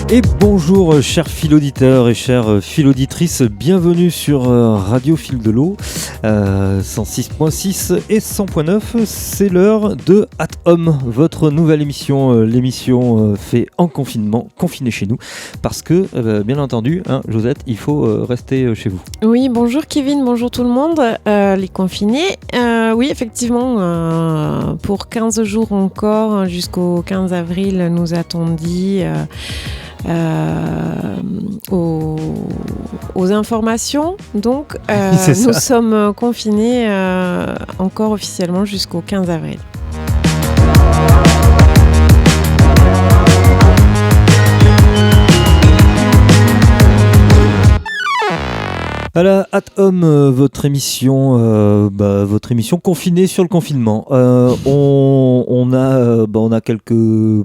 Et bonjour chers philoditeurs et chères philauditrices, bienvenue sur Radio Fil de l'eau 106.6 et 100.9. C'est l'heure de At Home, votre nouvelle émission, l'émission fait en confinement, confiné chez nous, parce que bien entendu, hein, Josette, il faut rester chez vous. Oui, bonjour Kevin, bonjour tout le monde, les confinés. Oui, effectivement, pour 15 jours encore, jusqu'au 15 avril, nous a-t-on dit... aux informations, donc nous sommes confinés encore officiellement jusqu'au 15 avril. À la At Home, votre émission confinée sur le confinement. On a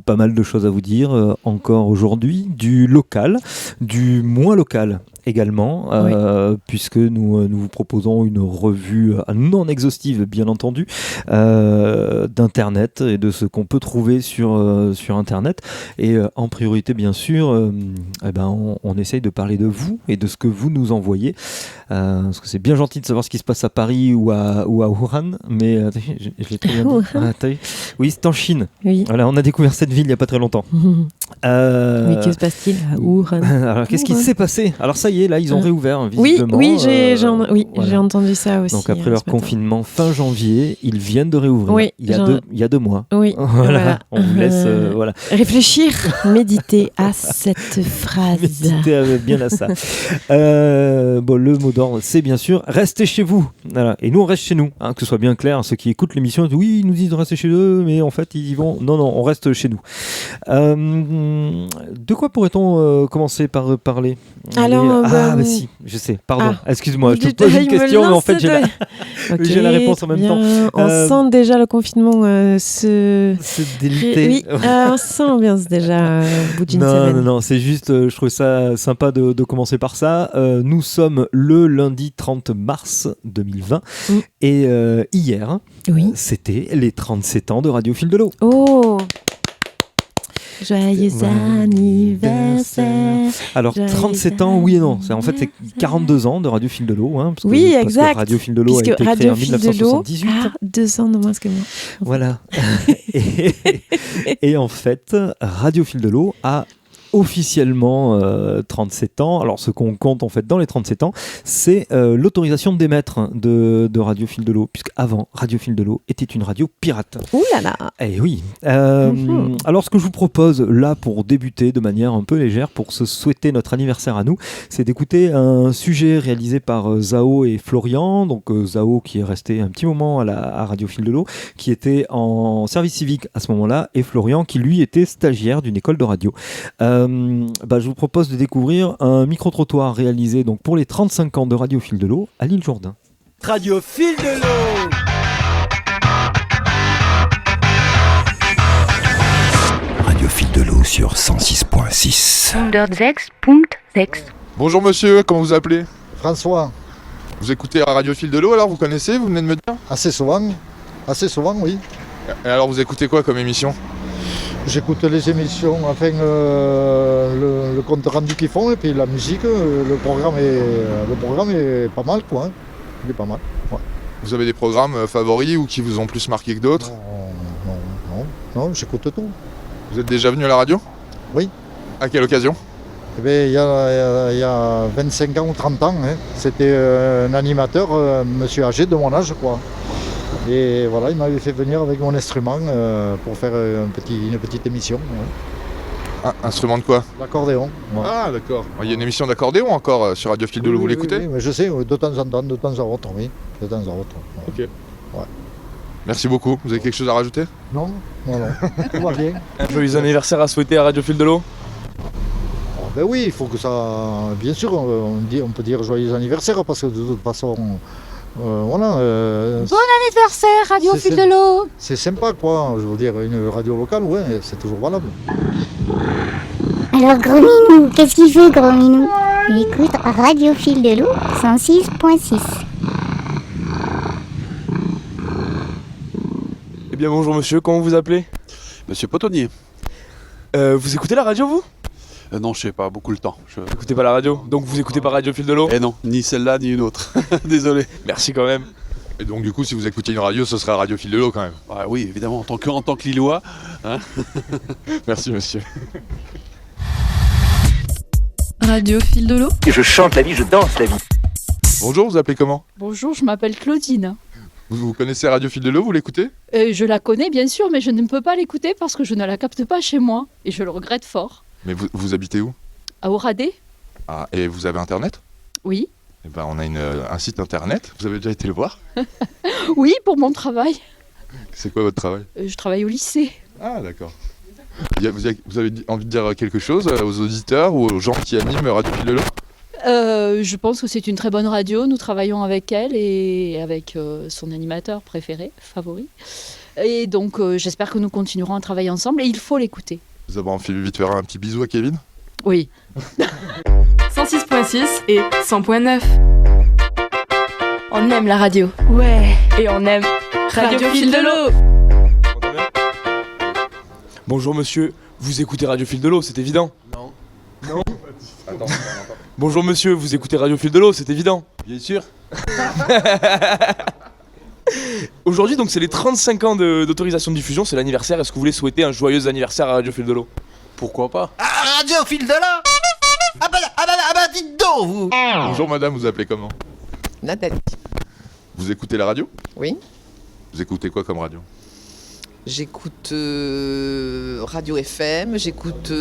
pas mal de choses à vous dire encore aujourd'hui, du local, du moins local également, oui. Puisque nous vous proposons une revue non exhaustive, bien entendu, d'internet et de ce qu'on peut trouver sur internet. Et en priorité, bien sûr, on essaye de parler de vous et de ce que vous nous envoyez. Parce que c'est bien gentil de savoir ce qui se passe à Paris ou à Wuhan, mais je l'ai très bien dit. Oui, c'est en Chine. Oui. Voilà, on a découvert cette ville il n'y a pas très longtemps. Mais que se passe-t-il à Wuhan? Alors, qu'est-ce qui s'est passé? Alors ça y est, là, ils ont réouvert, visiblement. Oui, j'ai entendu ça aussi. Donc après leur confinement fin janvier, ils viennent de réouvrir. Oui, il y a 2 mois. Oui. Voilà. On vous laisse réfléchir, méditer à cette phrase. Méditer bien à ça. Le mot d'ordre, c'est bien sûr restez chez vous. Voilà. Et nous, on reste chez nous. Hein, que ce soit bien clair, ceux qui écoutent l'émission, oui, ils nous disent de rester chez eux, mais en fait, ils y vont. Non, on reste chez nous. De quoi pourrait-on commencer par parler? Alors, si, je sais. Pardon. Excuse-moi, je te pose une question, mais en fait, j'ai la réponse en même temps. On sent déjà le confinement se déliter. Oui, on sent bien déjà au bout d'une semaine. Non, c'est juste, je trouve ça sympa de commencer par ça. Nous sommes le lundi 30 mars 2020 et hier, c'était les 37 ans de Radio Fil de l'eau. Oh! Joyeux anniversaire. Alors, 37 ans, oui et non. C'est 42 ans de Radio Fil de l'eau. Hein, exact. Parce que Radio Fil de l'eau a été créé en 1978. 2 ans de moins que moi. Voilà. et en fait, Radio Fil de l'eau a officiellement 37 ans. Alors ce qu'on compte en fait dans les 37 ans, c'est l'autorisation d'émettre de Radio Fil de l'eau, puisqu'avant Radio Fil de l'eau était une radio pirate. Ouh là là. Eh oui. Alors ce que je vous propose là pour débuter de manière un peu légère, pour se souhaiter notre anniversaire à nous, c'est d'écouter un sujet réalisé par Zao et Florian. Donc Zao qui est resté un petit moment à Radio Fil de l'eau, qui était en service civique à ce moment-là, et Florian qui lui était stagiaire d'une école de radio. Je vous propose de découvrir un micro-trottoir réalisé donc pour les 35 ans de Radio Fil de l'eau à l'île Jourdain. Radio Fil de l'eau. Radio Fil de l'eau sur 106.6. 106.6. Bonjour monsieur, comment vous appelez? François. Vous écoutez Radio Fil de l'eau alors, vous connaissez, vous venez de me dire? Assez souvent, oui. Et alors vous écoutez quoi comme émission? J'écoute les émissions, le compte rendu qu'ils font et puis la musique, le programme est pas mal quoi. Hein. Il est pas mal. Ouais. Vous avez des programmes favoris ou qui vous ont plus marqué que d'autres? Non, j'écoute tout. Vous êtes déjà venu à la radio? Oui. À quelle occasion? Il y a 25 ans ou 30 ans, hein. C'était un animateur, monsieur âgé de mon âge quoi. Et voilà, il m'avait fait venir avec mon instrument pour faire une petite émission. Ouais. Ah, instrument de quoi? L'accordéon. Ouais. Ah d'accord. Il y a une émission d'accordéon encore sur Radio Fil de l'eau, vous l'écoutez? Oui, mais je sais, de temps en temps, de temps à autre, oui. De temps à autre. Ouais. Ok. Ouais. Merci beaucoup. Vous avez quelque chose à rajouter? Non. Tout va bien. Joyeux anniversaire à souhaiter à Radio Fil de l'eau? Ben oui, il faut que ça... Bien sûr, on peut dire joyeux anniversaire parce que de toute façon... Bon anniversaire, Radio Fil de l'eau. C'est sympa quoi, je veux dire, une radio locale, ouais, c'est toujours valable. Alors Gros Minou, qu'est-ce qu'il fait Gros Minou? Il écoute Radio Fil de l'eau 106.6. Eh bien bonjour monsieur, comment vous appelez? Monsieur Potonnier. Vous écoutez la radio vous? Non, je sais pas, beaucoup le temps. Vous écoutez pas la radio? Donc vous écoutez pas Radio Fil de l'eau? Eh non, ni celle-là, ni une autre. Désolé. Merci quand même. Et donc du coup, si vous écoutiez une radio, ce serait Radio Fil de l'eau quand même. Ah, oui, évidemment, en tant que Lillois. Hein. Merci monsieur. Radio Fil de l'eau. Je chante la vie, je danse la vie. Bonjour, vous appelez comment? Bonjour, je m'appelle Claudine. Vous connaissez Radio Fil de l'eau, vous l'écoutez? Je la connais bien sûr, mais je ne peux pas l'écouter parce que je ne la capte pas chez moi. Et je le regrette fort. Mais vous habitez où? À Oradé? Ah, et vous avez internet? Oui. Eh ben, on a un site internet, vous avez déjà été le voir? Oui, pour mon travail. C'est quoi votre travail? Je travaille au lycée. Ah d'accord. Vous avez envie de dire quelque chose aux auditeurs ou aux gens qui animent Radio Fil de l'eau? Je pense que c'est une très bonne radio. Nous travaillons avec elle et avec son animateur préféré, favori. Et donc j'espère que nous continuerons à travailler ensemble et il faut l'écouter. Vous avez envie de vite faire un petit bisou à Kevin? Oui. 106.6 et 100.9. On aime la radio. Ouais. Et on aime Radio Fil de l'eau. Bonjour monsieur, vous écoutez Radio Fil de l'eau, c'est évident? Non. Non? Attends. Bonjour monsieur, vous écoutez Radio Fil de l'eau, c'est évident? Bien sûr. Aujourd'hui, donc, c'est les 35 ans d'autorisation de diffusion, c'est l'anniversaire. Est-ce que vous voulez souhaiter un joyeux anniversaire à Radio Fil de l'eau? Pourquoi pas? Ah, Radio Fil de l'eau. Ah bah, dites donc, vous. Bonjour madame, vous appelez comment? Nathalie. Vous écoutez la radio? Oui. Vous écoutez quoi comme radio? J'écoute Radio FM, j'écoute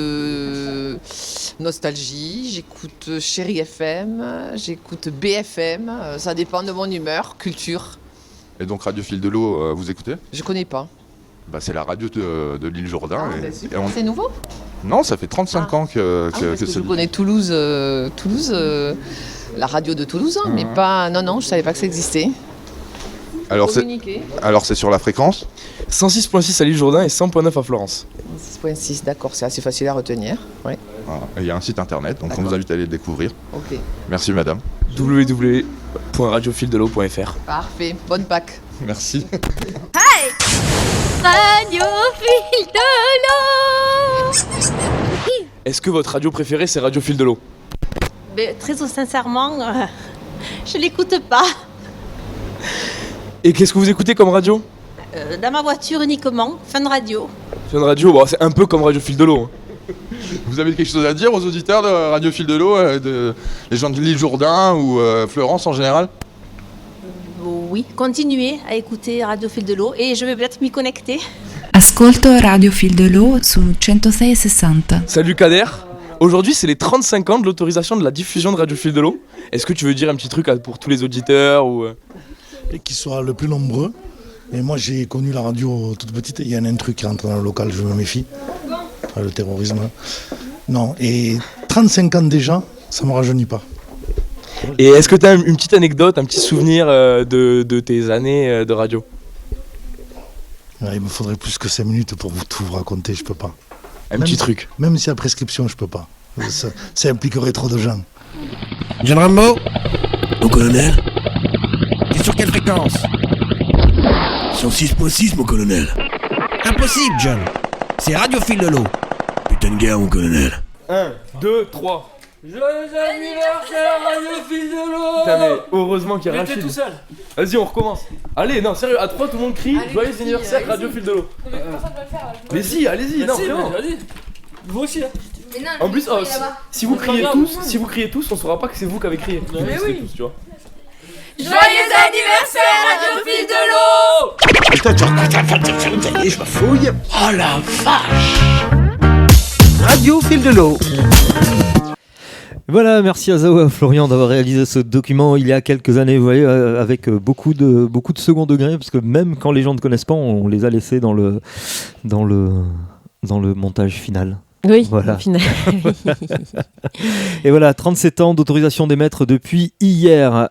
Nostalgie, j'écoute Chéri FM, j'écoute BFM, ça dépend de mon humeur, culture. Et donc Radio Fil de l'eau, vous écoutez? Je connais pas. Bah, c'est la radio de l'île Jourdain. C'est nouveau? Non, ça fait 35 ans que je connais Toulouse, la radio de Toulouse, hein, mais pas... Non, je savais pas que ça existait. Alors c'est sur la fréquence 106.6 à l'île Jourdain et 100.9 à Florence. 106.6, d'accord, c'est assez facile à retenir. Ouais. Voilà. Il y a un site internet, donc on vous invite à aller le découvrir. Ok. Merci madame. www.radiofildelot.fr. Parfait, bonne Pâques. Merci. Hi Radio Fil de l'eau. Est-ce que votre radio préférée c'est Radio Fil de l'eau? Mais très sincèrement, je l'écoute pas. Et qu'est-ce que vous écoutez comme radio? Dans ma voiture uniquement, Fun Radio. Fun Radio, bon, c'est un peu comme Radio Fil de l'eau. Vous avez quelque chose à dire aux auditeurs de Radio Fil de l'eau, les gens de l'île Jourdain ou Florence en général? Oui, continuez à écouter Radio Fil de l'eau et je vais peut-être m'y connecter. Ascolto Radio Fil de l'eau su 106.60. Salut Kader. Aujourd'hui, c'est les 35 ans de l'autorisation de la diffusion de Radio Fil de l'eau. Est-ce que tu veux dire un petit truc pour tous les auditeurs ou... Et qu'ils soient le plus nombreux. Et moi, j'ai connu la radio toute petite. Il y a un truc qui rentre dans le local, je me méfie. Le terrorisme. Non, et 35 ans déjà, ça ne me rajeunit pas. Et est-ce que tu as une petite anecdote, un petit souvenir de tes années de radio? Il me faudrait plus que 5 minutes pour tout vous raconter, je peux pas. Petit truc. Même si à prescription, je peux pas. Ça impliquerait trop de gens. John Rambo? Mon colonel? T'es sur quelle fréquence? 106.6, mon colonel. Impossible, John. C'est Radio Fil de l'eau. Putain de guerre, mon colonel. 1, 2, 3. Joyeux anniversaire Radio Fil de l'eau. Putain mais heureusement qu'il y a Mais Rachid. t'es tout seul. Vas-y, on recommence. Allez, non, sérieux, à 3 tout le monde crie. Allez, Joyeux vas-y, anniversaire allez-y. Radio Fil de l'eau. Mais personne va le faire. Mais si, allez-y, non, vraiment. Vas-y. Vous aussi, hein. En plus, si vous criez tous, on saura pas que c'est vous qui avez crié. Mais oui. Tous, tu vois. Joyeux anniversaire Radio Fil de l'eau. Putain, ça y est, je m'affouille. Oh la vache. Radio Fil de l'eau. Voilà, merci à Zao et à Florian d'avoir réalisé ce document il y a quelques années, vous voyez, avec beaucoup de second degré, parce que même quand les gens ne connaissent pas, on les a laissés dans le montage final. Oui, voilà. au final. Et voilà, 37 ans d'autorisation d'émettre depuis hier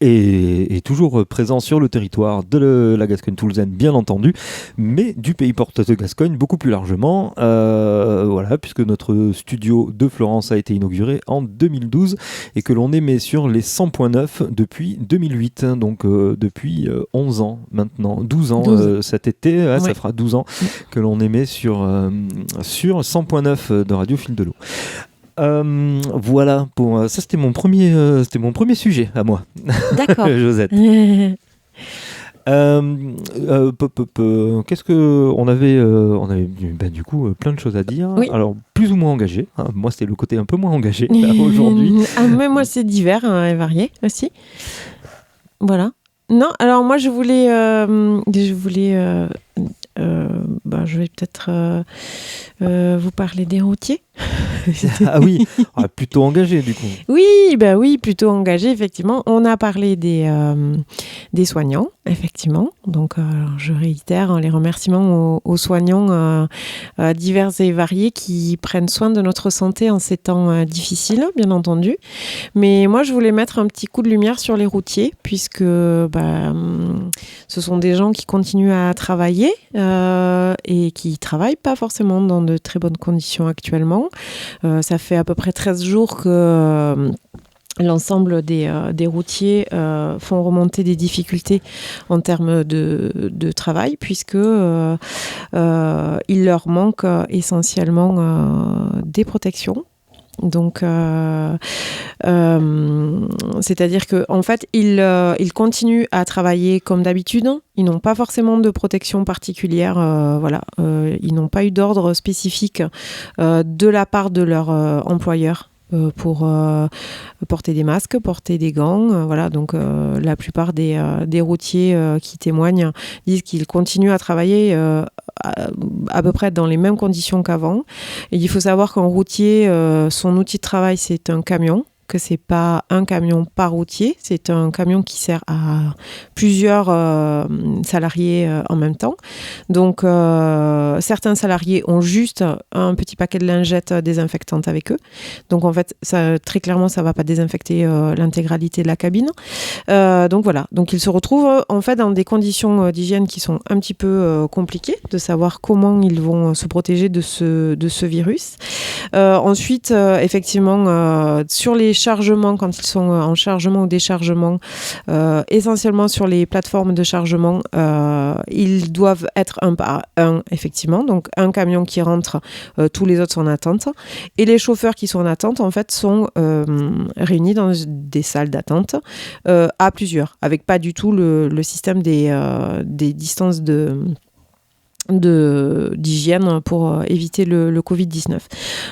et toujours présent sur le territoire de la Gascogne toulousaine, bien entendu, mais du pays porte de Gascogne beaucoup plus largement. voilà, puisque notre studio de Florence a été inauguré en 2012 et que l'on émet sur les 100.9 depuis 2008, donc depuis 11 ans maintenant, 12 ans cet été, ça fera 12 ans que l'on émet sur 100.9 de Radio Fil de l'eau. Voilà, ça c'était mon premier sujet à moi. D'accord. Josette. Qu'est-ce que on avait du coup plein de choses à dire. Oui. Alors plus ou moins engagé. Moi c'était le côté un peu moins engagé aujourd'hui. Mais moi c'est divers et varié aussi. Voilà. Non, alors moi je vais peut-être vous parler des routiers. Ah oui, plutôt engagé du coup. Oui, plutôt engagé, effectivement. On a parlé des soignants, effectivement. Donc, je réitère les remerciements aux soignants divers et variés qui prennent soin de notre santé en ces temps difficiles, bien entendu. Mais moi, je voulais mettre un petit coup de lumière sur les routiers, puisque ce sont des gens qui continuent à travailler et qui travaillent pas forcément dans de très bonnes conditions actuellement. Ça fait à peu près 13 jours que l'ensemble des routiers font remonter des difficultés en termes de travail, puisque il leur manque essentiellement des protections. Donc, c'est-à-dire qu'en fait, ils continuent à travailler comme d'habitude. Ils n'ont pas forcément de protection particulière. Ils n'ont pas eu d'ordre spécifique de la part de leur employeur pour porter des masques, porter des gants. Donc la plupart des routiers qui témoignent disent qu'ils continuent à travailler à peu près dans les mêmes conditions qu'avant. Et il faut savoir qu'en routier, son outil de travail, c'est un camion, que c'est pas un camion par routier, c'est un camion qui sert à plusieurs salariés en même temps. Donc, certains salariés ont juste un petit paquet de lingettes désinfectantes avec eux. Donc, en fait, très clairement, ça va pas désinfecter l'intégralité de la cabine. Donc, voilà. Donc, ils se retrouvent en fait dans des conditions d'hygiène qui sont un petit peu compliquées, de savoir comment ils vont se protéger de ce virus. Ensuite, effectivement, sur les chargements, quand ils sont en chargement ou déchargement, essentiellement sur les plateformes de chargement, ils doivent être un par un, effectivement. Donc, un camion qui rentre, tous les autres sont en attente. Et les chauffeurs qui sont en attente, en fait, sont réunis dans des salles d'attente à plusieurs, avec pas du tout le système des distances d'hygiène pour éviter le Covid-19.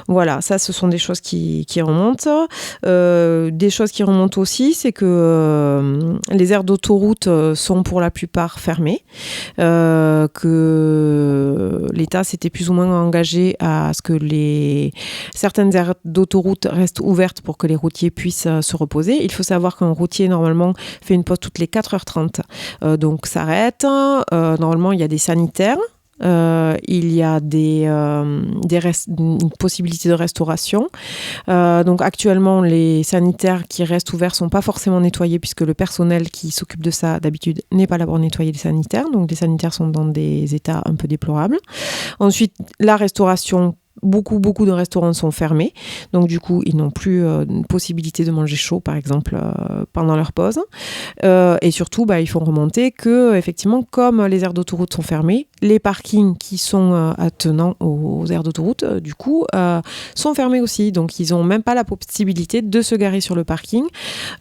Voilà, ça ce sont des choses qui remontent. Des choses qui remontent aussi, c'est que les aires d'autoroute sont pour la plupart fermées, que l'État s'était plus ou moins engagé à ce que certaines aires d'autoroute restent ouvertes pour que les routiers puissent se reposer. Il faut savoir qu'un routier normalement fait une pause toutes les 4h30, donc s'arrête. Normalement il y a des sanitaires. Il y a une possibilité de restauration. Donc actuellement, les sanitaires qui restent ouverts sont pas forcément nettoyés puisque le personnel qui s'occupe de ça d'habitude n'est pas là pour nettoyer les sanitaires. Donc les sanitaires sont dans des états un peu déplorables. Ensuite, la restauration. Beaucoup de restaurants sont fermés, donc du coup ils n'ont plus une possibilité de manger chaud par exemple pendant leur pause, et surtout ils font remonter que effectivement comme les aires d'autoroute sont fermées, les parkings qui sont attenants aux aires d'autoroute du coup sont fermés aussi, donc ils n'ont même pas la possibilité de se garer sur le parking.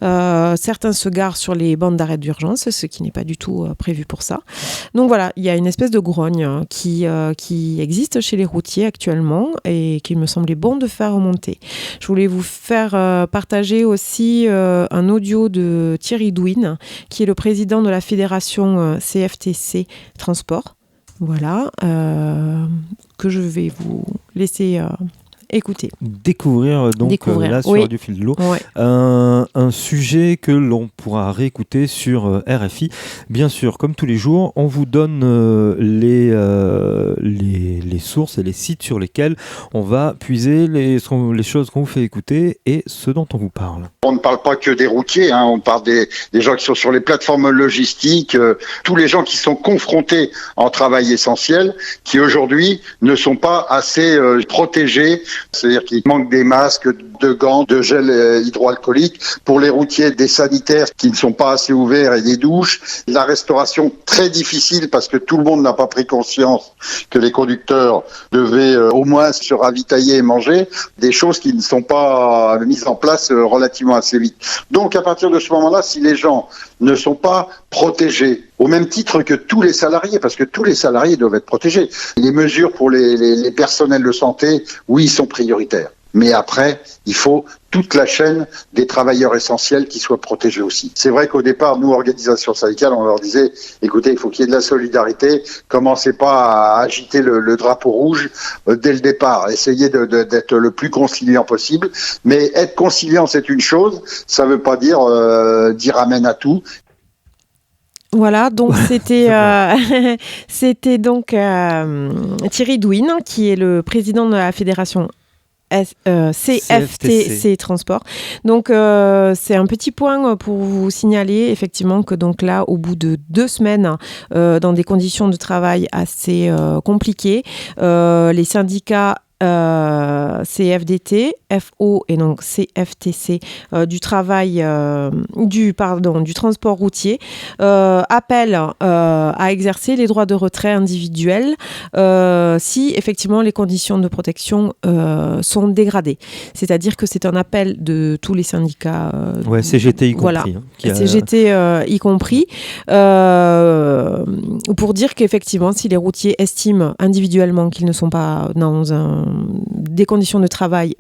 Certains se garent sur les bandes d'arrêt d'urgence, ce qui n'est pas du tout prévu pour ça. Donc voilà, il y a une espèce de grogne qui existe chez les routiers actuellement et qu'il me semblait bon de faire remonter. Je voulais vous faire partager aussi un audio de Thierry Douin, qui est le président de la fédération CFTC Transport. Voilà, que je vais vous laisser écouter. Découvrir là sur Radio Fil de l'eau un sujet que l'on pourra réécouter sur RFI. Bien sûr, comme tous les jours, on vous donne les sources et les sites sur lesquels on va puiser les choses qu'on vous fait écouter et ce dont on vous parle. On ne parle pas que des routiers, on parle des gens qui sont sur les plateformes logistiques, tous les gens qui sont confrontés en travail essentiel, qui aujourd'hui ne sont pas assez protégés, c'est-à-dire qu'il manque des masques, de gants, de gel hydroalcoolique. Pour les routiers, des sanitaires qui ne sont pas assez ouverts et des douches. La restauration très difficile parce que tout le monde n'a pas pris conscience que les conducteurs devaient au moins se ravitailler et manger. Des choses qui ne sont pas mises en place relativement assez vite. Donc à partir de ce moment-là, si les gens ne sont pas protégés, au même titre que tous les salariés, parce que tous les salariés doivent être protégés. Les mesures pour les personnels de santé, oui, sont prioritaires. Mais après, il faut toute la chaîne des travailleurs essentiels qui soient protégés aussi. C'est vrai qu'au départ, nous, organisations syndicales, on leur disait, écoutez, il faut qu'il y ait de la solidarité, commencez pas à agiter le drapeau rouge dès le départ, essayez d'être le plus conciliant possible. Mais être conciliant, c'est une chose, ça veut pas dire amen à tout. Voilà, donc c'était donc Thierry Douin, qui est le président de la fédération CFTC Transport. Donc c'est un petit point pour vous signaler effectivement que donc là, au bout de 2 semaines, dans des conditions de travail assez compliquées, les syndicats CFDT, FO et donc CFTC du transport routier appellent à exercer les droits de retrait individuels si effectivement les conditions de protection sont dégradées. C'est-à-dire que c'est un appel de tous les syndicats. CGT y compris. Voilà, CGT y compris, pour dire qu'effectivement, si les routiers estiment individuellement qu'ils ne sont pas dans des conditions de travail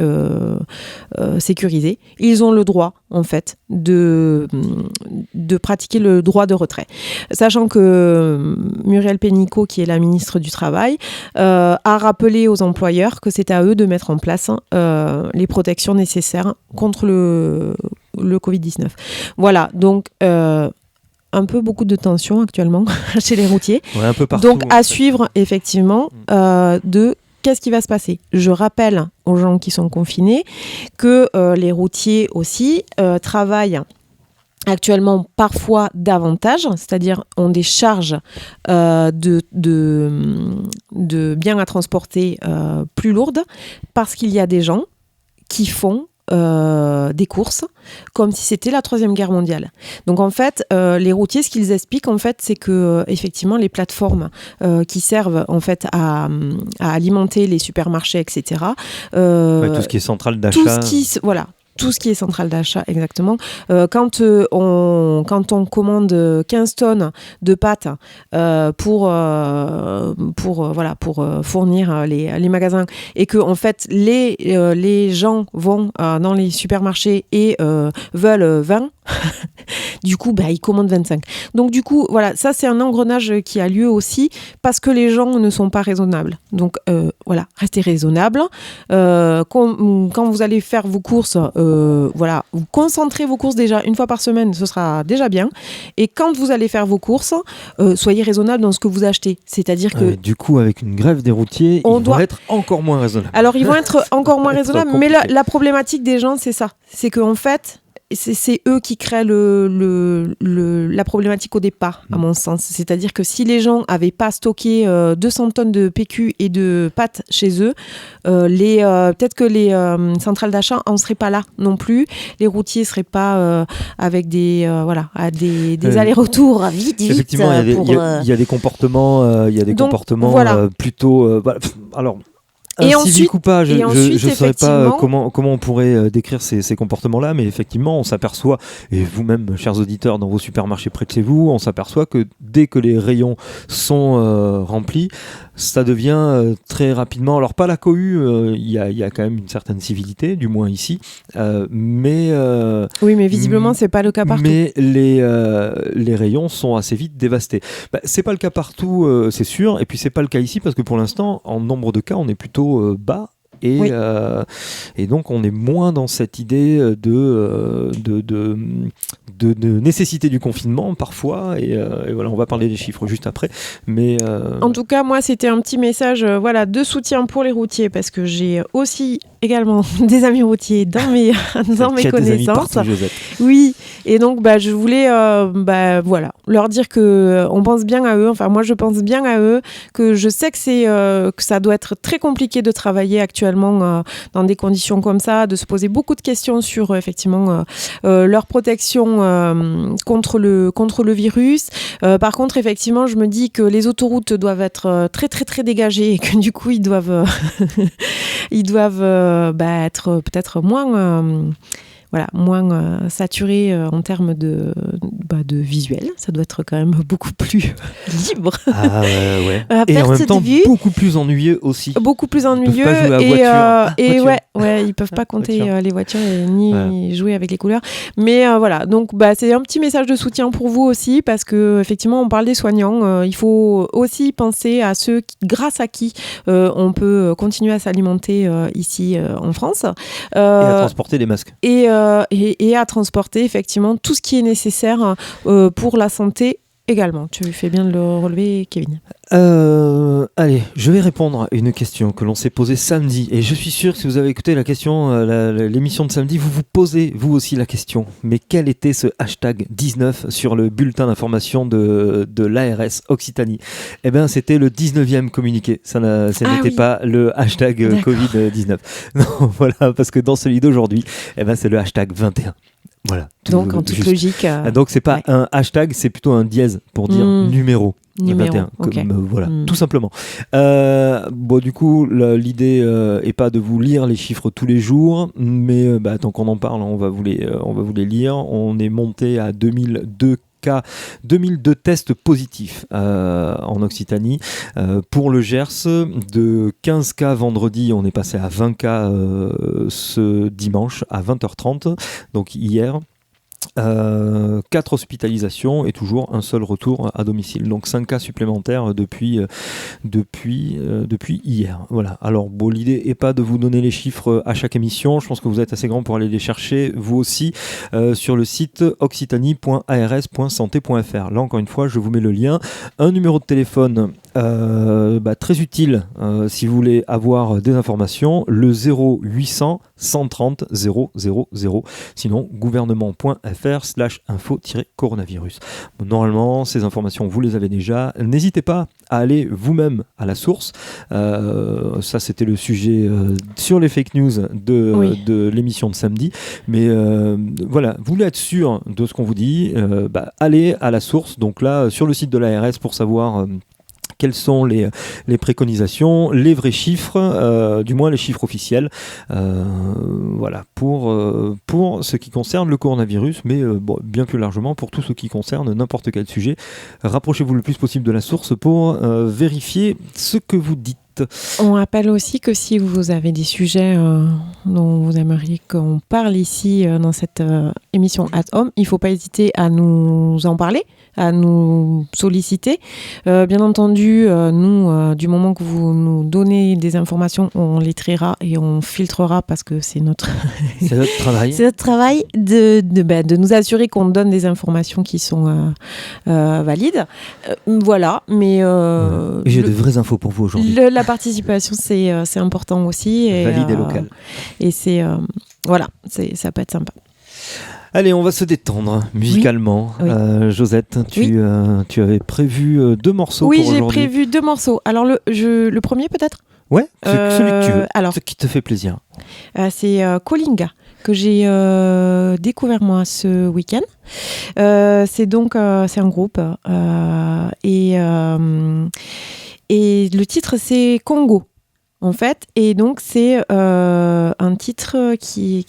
sécurisées, ils ont le droit en fait de pratiquer le droit de retrait. Sachant que Muriel Pénicaud, qui est la ministre du Travail, a rappelé aux employeurs que c'est à eux de mettre en place les protections nécessaires contre le Covid-19. Voilà, donc un peu beaucoup de tension actuellement chez les routiers. Un peu partout, donc à suivre effectivement de qu'est-ce qui va se passer. Je rappelle aux gens qui sont confinés que les routiers aussi travaillent actuellement parfois davantage, c'est-à-dire ont des charges de biens à transporter plus lourdes parce qu'il y a des gens qui font des courses comme si c'était la Troisième Guerre mondiale. Donc en fait, les routiers, ce qu'ils expliquent en fait, c'est que effectivement les plateformes qui servent en fait à alimenter les supermarchés, etc. Tout ce qui est centrale d'achat. Tout ce qui est centrale d'achat, exactement. Quand on commande 15 tonnes de pâtes pour fournir les magasins et que en fait les gens vont dans les supermarchés et veulent 20, du coup ils commandent 25. Donc du coup voilà, ça c'est un engrenage qui a lieu aussi parce que les gens ne sont pas raisonnables. Donc restez raisonnables. Quand vous allez faire vos courses, vous concentrez vos courses déjà une fois par semaine, ce sera déjà bien. Et quand vous allez faire vos courses, soyez raisonnable dans ce que vous achetez. C'est-à-dire que du coup, avec une grève des routiers, ils vont être encore moins raisonnables. Alors, ils vont être encore moins raisonnables, mais la problématique des gens, c'est ça. C'est qu'en fait, c'est eux qui créent la problématique au départ, à mon sens. C'est-à-dire que si les gens n'avaient pas stocké 200 tonnes de PQ et de pâtes chez eux, peut-être que les centrales d'achat n'en seraient pas là non plus. Les routiers ne seraient pas avec des allers-retours vite. Effectivement, il y a des comportements, plutôt... alors... Et ensuite, ou pas, je ne saurais pas comment on pourrait décrire ces comportements-là, mais effectivement, on s'aperçoit, et vous-même, chers auditeurs, dans vos supermarchés près de chez vous, on s'aperçoit que dès que les rayons sont remplis, ça devient très rapidement, alors pas la cohue, il y a quand même une certaine civilité, du moins ici, mais... oui, mais visiblement, c'est pas le cas partout. Mais les rayons sont assez vite dévastés. C'est pas le cas partout, c'est sûr, et puis c'est pas le cas ici, parce que pour l'instant, en nombre de cas, on est plutôt bas et donc on est moins dans cette idée de nécessité du confinement parfois, et voilà, on va parler des chiffres juste après, mais en tout cas moi c'était un petit message de soutien pour les routiers, parce que j'ai aussi également des amis routiers dans mes connaissances. Partout, Josette. Oui, et donc je voulais leur dire que on pense bien à eux, enfin moi je pense bien à eux, que je sais que ça doit être très compliqué de travailler actuellement dans des conditions comme ça, de se poser beaucoup de questions sur effectivement leur protection contre le virus. Par contre effectivement je me dis que les autoroutes doivent être très très très dégagées, et que du coup ils doivent être peut-être moins saturé en termes de visuel. Ça doit être quand même beaucoup plus libre. Ah ouais. Et en même temps, beaucoup plus ennuyeux aussi. Beaucoup plus ennuyeux. Ils peuvent pas jouer à voiture. Ils peuvent pas compter les voitures ni jouer avec les couleurs. Mais voilà, donc c'est un petit message de soutien pour vous aussi, parce que effectivement, on parle des soignants. Il faut aussi penser à ceux grâce à qui on peut continuer à s'alimenter ici en France. Et à transporter des masques. Et à transporter effectivement tout ce qui est nécessaire pour la santé également. Tu fais bien de le relever, Kevin. Allez, je vais répondre à une question que l'on s'est posée samedi, et je suis sûr que si vous avez écouté la question, l'émission de samedi, vous vous posez vous aussi la question. Mais quel était ce hashtag 19 sur le bulletin d'information de l'ARS Occitanie? Eh bien, c'était le 19e communiqué. Ce n'était pas le hashtag Covid-19. Non, voilà, parce que dans celui d'aujourd'hui, c'est le hashtag 21. Voilà. Donc en toute logique. Donc c'est pas un hashtag, c'est plutôt un dièse pour dire numéro 21. Okay. Voilà, tout simplement. Du coup, l'idée est pas de vous lire les chiffres tous les jours, mais tant qu'on en parle, on va vous les lire. On est monté à 2002 tests positifs en Occitanie. Pour le Gers, de 15 cas vendredi, on est passé à 20 cas ce dimanche à 20h30, donc hier. 4 hospitalisations et toujours un seul retour à domicile, donc 5 cas supplémentaires depuis hier. Voilà. Alors l'idée n'est pas de vous donner les chiffres à chaque émission, je pense que vous êtes assez grand pour aller les chercher vous aussi sur le site occitanie.ars.santé.fr. Là encore une fois, je vous mets le lien, un numéro de téléphone très utile si vous voulez avoir des informations, le 0800 130 000, sinon gouvernement.fr/info-coronavirus. Normalement, ces informations, vous les avez déjà. N'hésitez pas à aller vous-même à la source. Ça, c'était le sujet sur les fake news de l'émission de samedi. Mais voilà, vous voulez être sûr de ce qu'on vous dit, allez à la source. Donc là, sur le site de l'ARS pour savoir... quelles sont les préconisations, les vrais chiffres, du moins les chiffres officiels, voilà, pour ce qui concerne le coronavirus, mais bien plus largement pour tout ce qui concerne n'importe quel sujet. Rapprochez-vous le plus possible de la source pour vérifier ce que vous dites. On rappelle aussi que si vous avez des sujets dont vous aimeriez qu'on parle ici dans cette émission At Home, il ne faut pas hésiter à nous en parler, à nous solliciter. Bien entendu, nous, du moment que vous nous donnez des informations, on les triera et on filtrera parce que c'est notre travail. C'est notre travail de nous assurer qu'on donne des informations qui sont valides. Voilà, mais... j'ai de vraies infos pour vous aujourd'hui. La participation, c'est important aussi. Et, valide et local. Et voilà, ça peut être sympa. Allez, on va se détendre musicalement. Oui. Josette, tu avais prévu 2 morceaux pour aujourd'hui. Oui, j'ai prévu 2 morceaux. Alors, le premier peut-être ? Ouais, celui que tu veux, ce qui te fait plaisir. C'est Kolinga, que j'ai découvert moi ce week-end. C'est un groupe. Et le titre, c'est Congo. En fait, et donc c'est un titre qui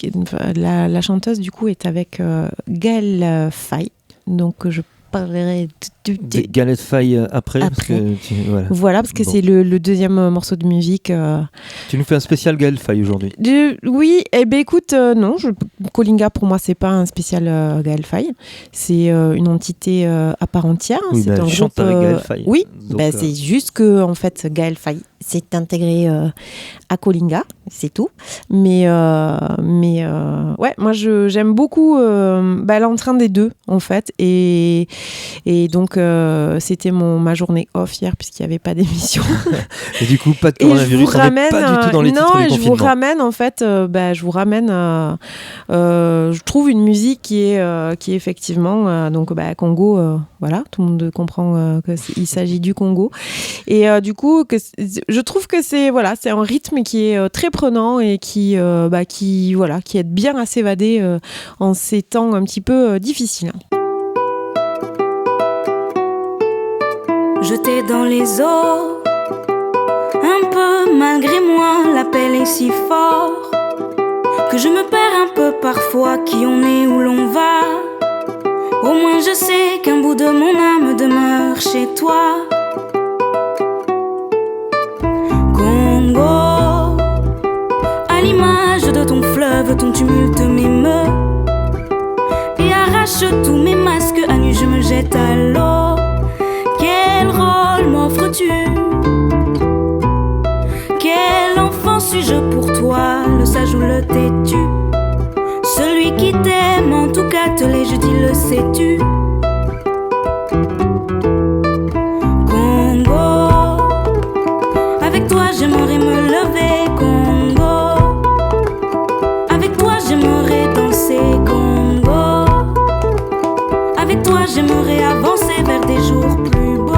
la chanteuse du coup est avec Gaëlle Faye, donc je parlerai de Gaëlle Faye après. Parce que parce que c'est le deuxième morceau de musique. Tu nous fais un spécial Gaëlle Faye aujourd'hui? Oui, écoute, non, Kolinga pour moi c'est pas un spécial Gaëlle Faye, c'est une entité à part entière. Oui, c'est un chante groupe, avec Gaëlle Faye. Oui, c'est juste que en fait Gaëlle Faye s'est intégré à Colinga, c'est tout. Mais ouais, moi j'aime beaucoup l'entrain des deux en fait. Et donc c'était ma journée off hier puisqu'il n'y avait pas d'émission. Et du coup, pas de coronavirus, on n'est pas du tout dans les titres du confinement. Je vous ramène en fait, je trouve une musique qui est effectivement Congo, voilà, tout le monde comprend qu'il s'agit du Congo. Et du coup, je trouve que c'est un rythme qui est très prenant et qui aide bien à s'évader en ces temps un petit peu difficiles. Jeté dans les eaux, un peu malgré moi, l'appel est si fort que je me perds un peu parfois qui on est, où l'on va. Au moins je sais qu'un bout de mon âme demeure chez toi. Congo, à l'image de ton fleuve, ton tumulte m'émeut et arrache tous mes masques. À nu je me jette à l'eau. Quel rôle m'offres-tu? Quel enfant suis-je pour toi, le sage ou le têtu? Celui qui t'aime, en tout cas te l'ai, je dis, le sais-tu? Congo, avec toi j'aimerais me lever. Congo, avec toi j'aimerais danser. Congo, avec toi j'aimerais avancer vers des jours plus beaux.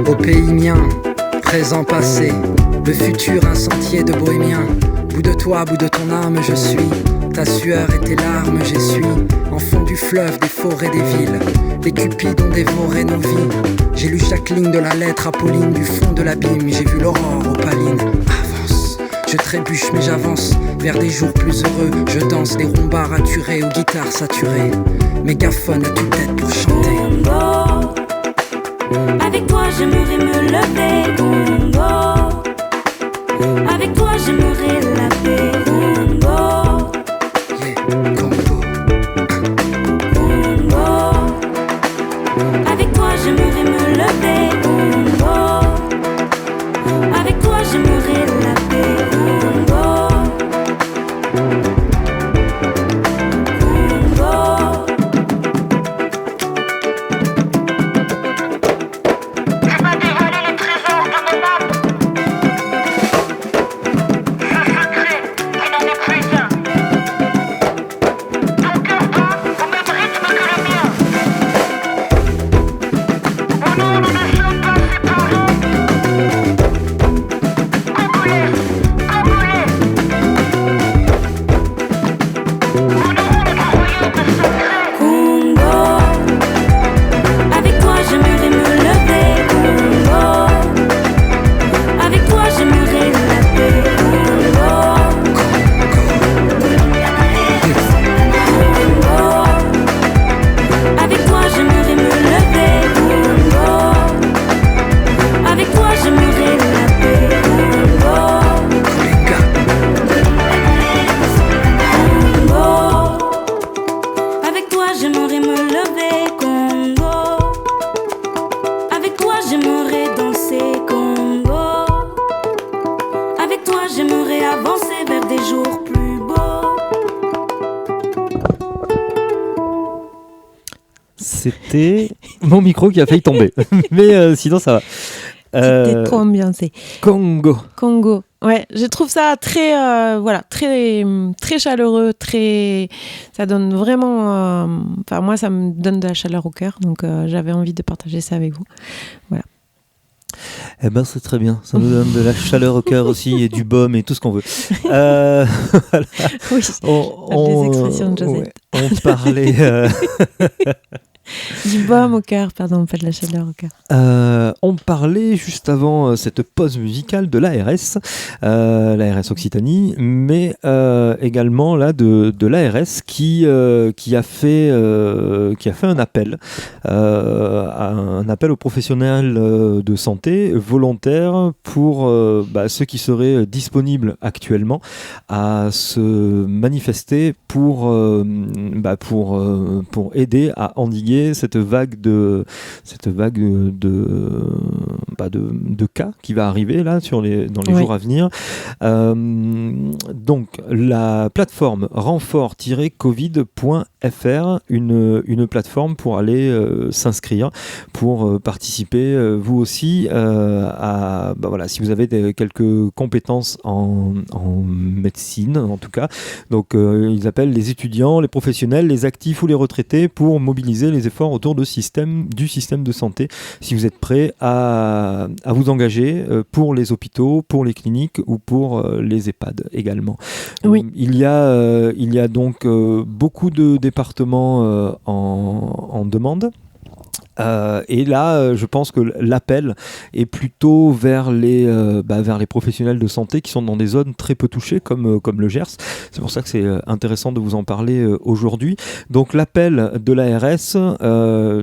Au pays mien, présent, passé, le futur un sentier de bohémien. Bout de toi, bout de ton âme, je suis. Ta sueur et tes larmes, j'essuie. Enfant du fleuve, des forêts, des villes. Les cupides ont dévoré nos vies. J'ai lu chaque ligne de la lettre Apolline du fond de l'abîme. J'ai vu l'aurore opaline. Avance, je trébuche mais j'avance vers des jours plus heureux. Je danse des rumba raturés aux guitares saturées. Mégaphone à tue-tête pour chanter. Congo, avec toi j'aimerais me lever. Congo, avec toi j'aimerais la paix. Congo, yeah, Congo. Congo, avec toi j'aimerais me lever. Congo, avec toi j'aimerais la paix. Congo, Congo. C'était mon micro qui a failli tomber. Mais sinon, ça va. C'était trop ambiancé. Congo. Ouais, je trouve ça très, très chaleureux, ça donne vraiment, moi ça me donne de la chaleur au cœur, donc j'avais envie de partager ça avec vous. Voilà. Eh ben c'est très bien, ça nous donne de la chaleur au cœur aussi et du baume et tout ce qu'on veut. Voilà. Oui, des expressions de Josette. On parlait. Du baume au cœur, pardon, pas de la chaleur au cœur. On parlait juste avant cette pause musicale de l'ARS, l'ARS Occitanie, mais également là de l'ARS qui a fait un appel aux professionnels de santé volontaires pour ceux qui seraient disponibles actuellement à se manifester pour aider à endiguer cette vague de cas qui va arriver là dans les jours à venir. Donc la plateforme renfort-covid.fr, une plateforme pour aller s'inscrire, pour participer vous aussi si vous avez quelques compétences en médecine en tout cas. Donc ils appellent les étudiants, les professionnels, les actifs ou les retraités pour mobiliser les efforts autour du système de santé. Si vous êtes prêts à vous engager pour les hôpitaux, pour les cliniques ou pour les EHPAD également. Oui. Il y a donc beaucoup de départements en demande. Et là, je pense que l'appel est plutôt vers les professionnels de santé qui sont dans des zones très peu touchées, comme le Gers. C'est pour ça que c'est intéressant de vous en parler aujourd'hui. Donc l'appel de l'ARS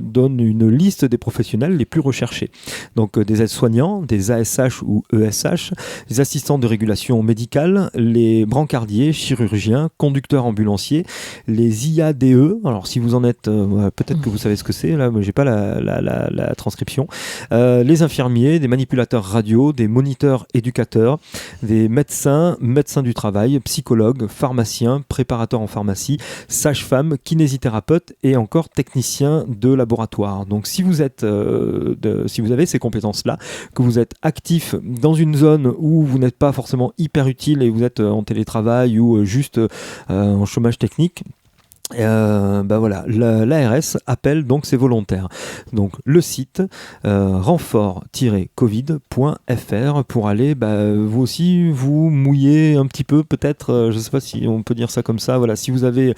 donne une liste des professionnels les plus recherchés. Donc des aides-soignants, des ASH ou ESH, les assistants de régulation médicale, les brancardiers, chirurgiens, conducteurs ambulanciers, les IADE. Alors si vous en êtes, peut-être que vous savez ce que c'est, là, mais j'ai pas la transcription, les infirmiers, des manipulateurs radio, des moniteurs éducateurs, des médecins du travail, psychologues, pharmaciens, préparateurs en pharmacie, sages-femmes, kinésithérapeutes et encore techniciens de laboratoire. Donc si vous avez ces compétences-là, que vous êtes actif dans une zone où vous n'êtes pas forcément hyper utile et vous êtes en télétravail ou juste en chômage technique, l'ARS appelle donc ses volontaires. Donc le site renfort-covid.fr pour aller vous aussi vous mouiller un petit peu, peut-être, je sais pas si on peut dire ça comme ça, voilà, si vous avez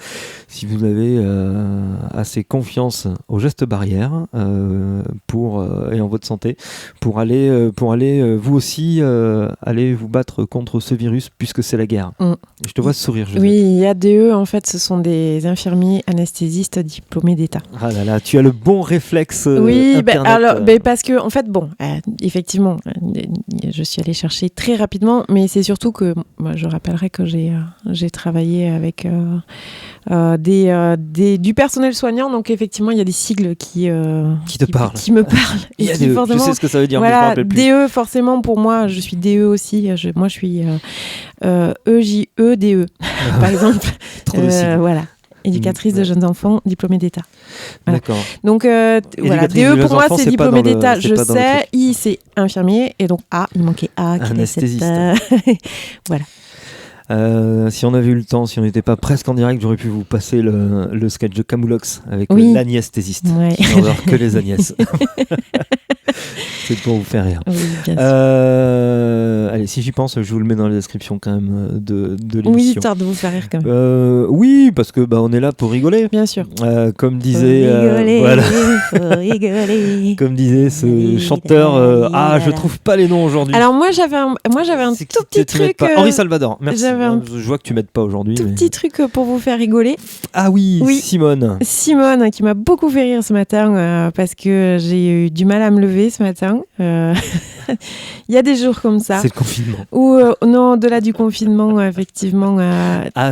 assez confiance aux gestes barrières et en votre santé pour aller vous aussi aller vous battre contre ce virus puisque c'est la guerre. Je te vois sourire, Josette. Oui, il y a DE, en fait, ce sont des infirmiers anesthésistes diplômés d'État. Ah là là, tu as le bon réflexe. Oui, parce que en fait, effectivement, je suis allée chercher très rapidement, mais c'est surtout que moi, je rappellerai que j'ai travaillé avec du personnel soignant, donc effectivement, il y a des sigles qui me parlent. Je sais ce que ça veut dire, mais je me rappelle plus. DE, forcément, pour moi, je suis DE aussi. Moi, je suis EJE-DE, par exemple. Trop de sigles. Voilà. Éducatrice de jeunes enfants, diplômée d'État. Voilà. D'accord. Donc, DE pour moi, c'est diplômé d'État, je sais. I, c'est infirmier. Et donc, A, il manquait A. Anesthésiste. Voilà. Si on avait eu le temps, si on n'était pas presque en direct, j'aurais pu vous passer le sketch de Camoulox avec l'agnésthésiste. Ouais. Qui n'adore que les Agnès. C'est pour vous faire rire. Oui, bien sûr. Allez, si j'y pense, je vous le mets dans la description quand même de l'émission. Oui, histoire de vous faire rire quand même. Oui, parce que on est là pour rigoler. Bien sûr. Comme disait, faut rigoler. Comme disait ce chanteur. Je trouve pas les noms aujourd'hui. Alors moi j'avais un tout petit truc. Henri Salvador. Merci. Je vois que tu m'aides pas aujourd'hui. Petit truc pour vous faire rigoler. Ah oui. Simone qui m'a beaucoup fait rire ce matin parce que j'ai eu du mal à me lever ce matin. Il y a des jours comme ça. C'est le confinement. Ou non, au-delà du confinement, effectivement.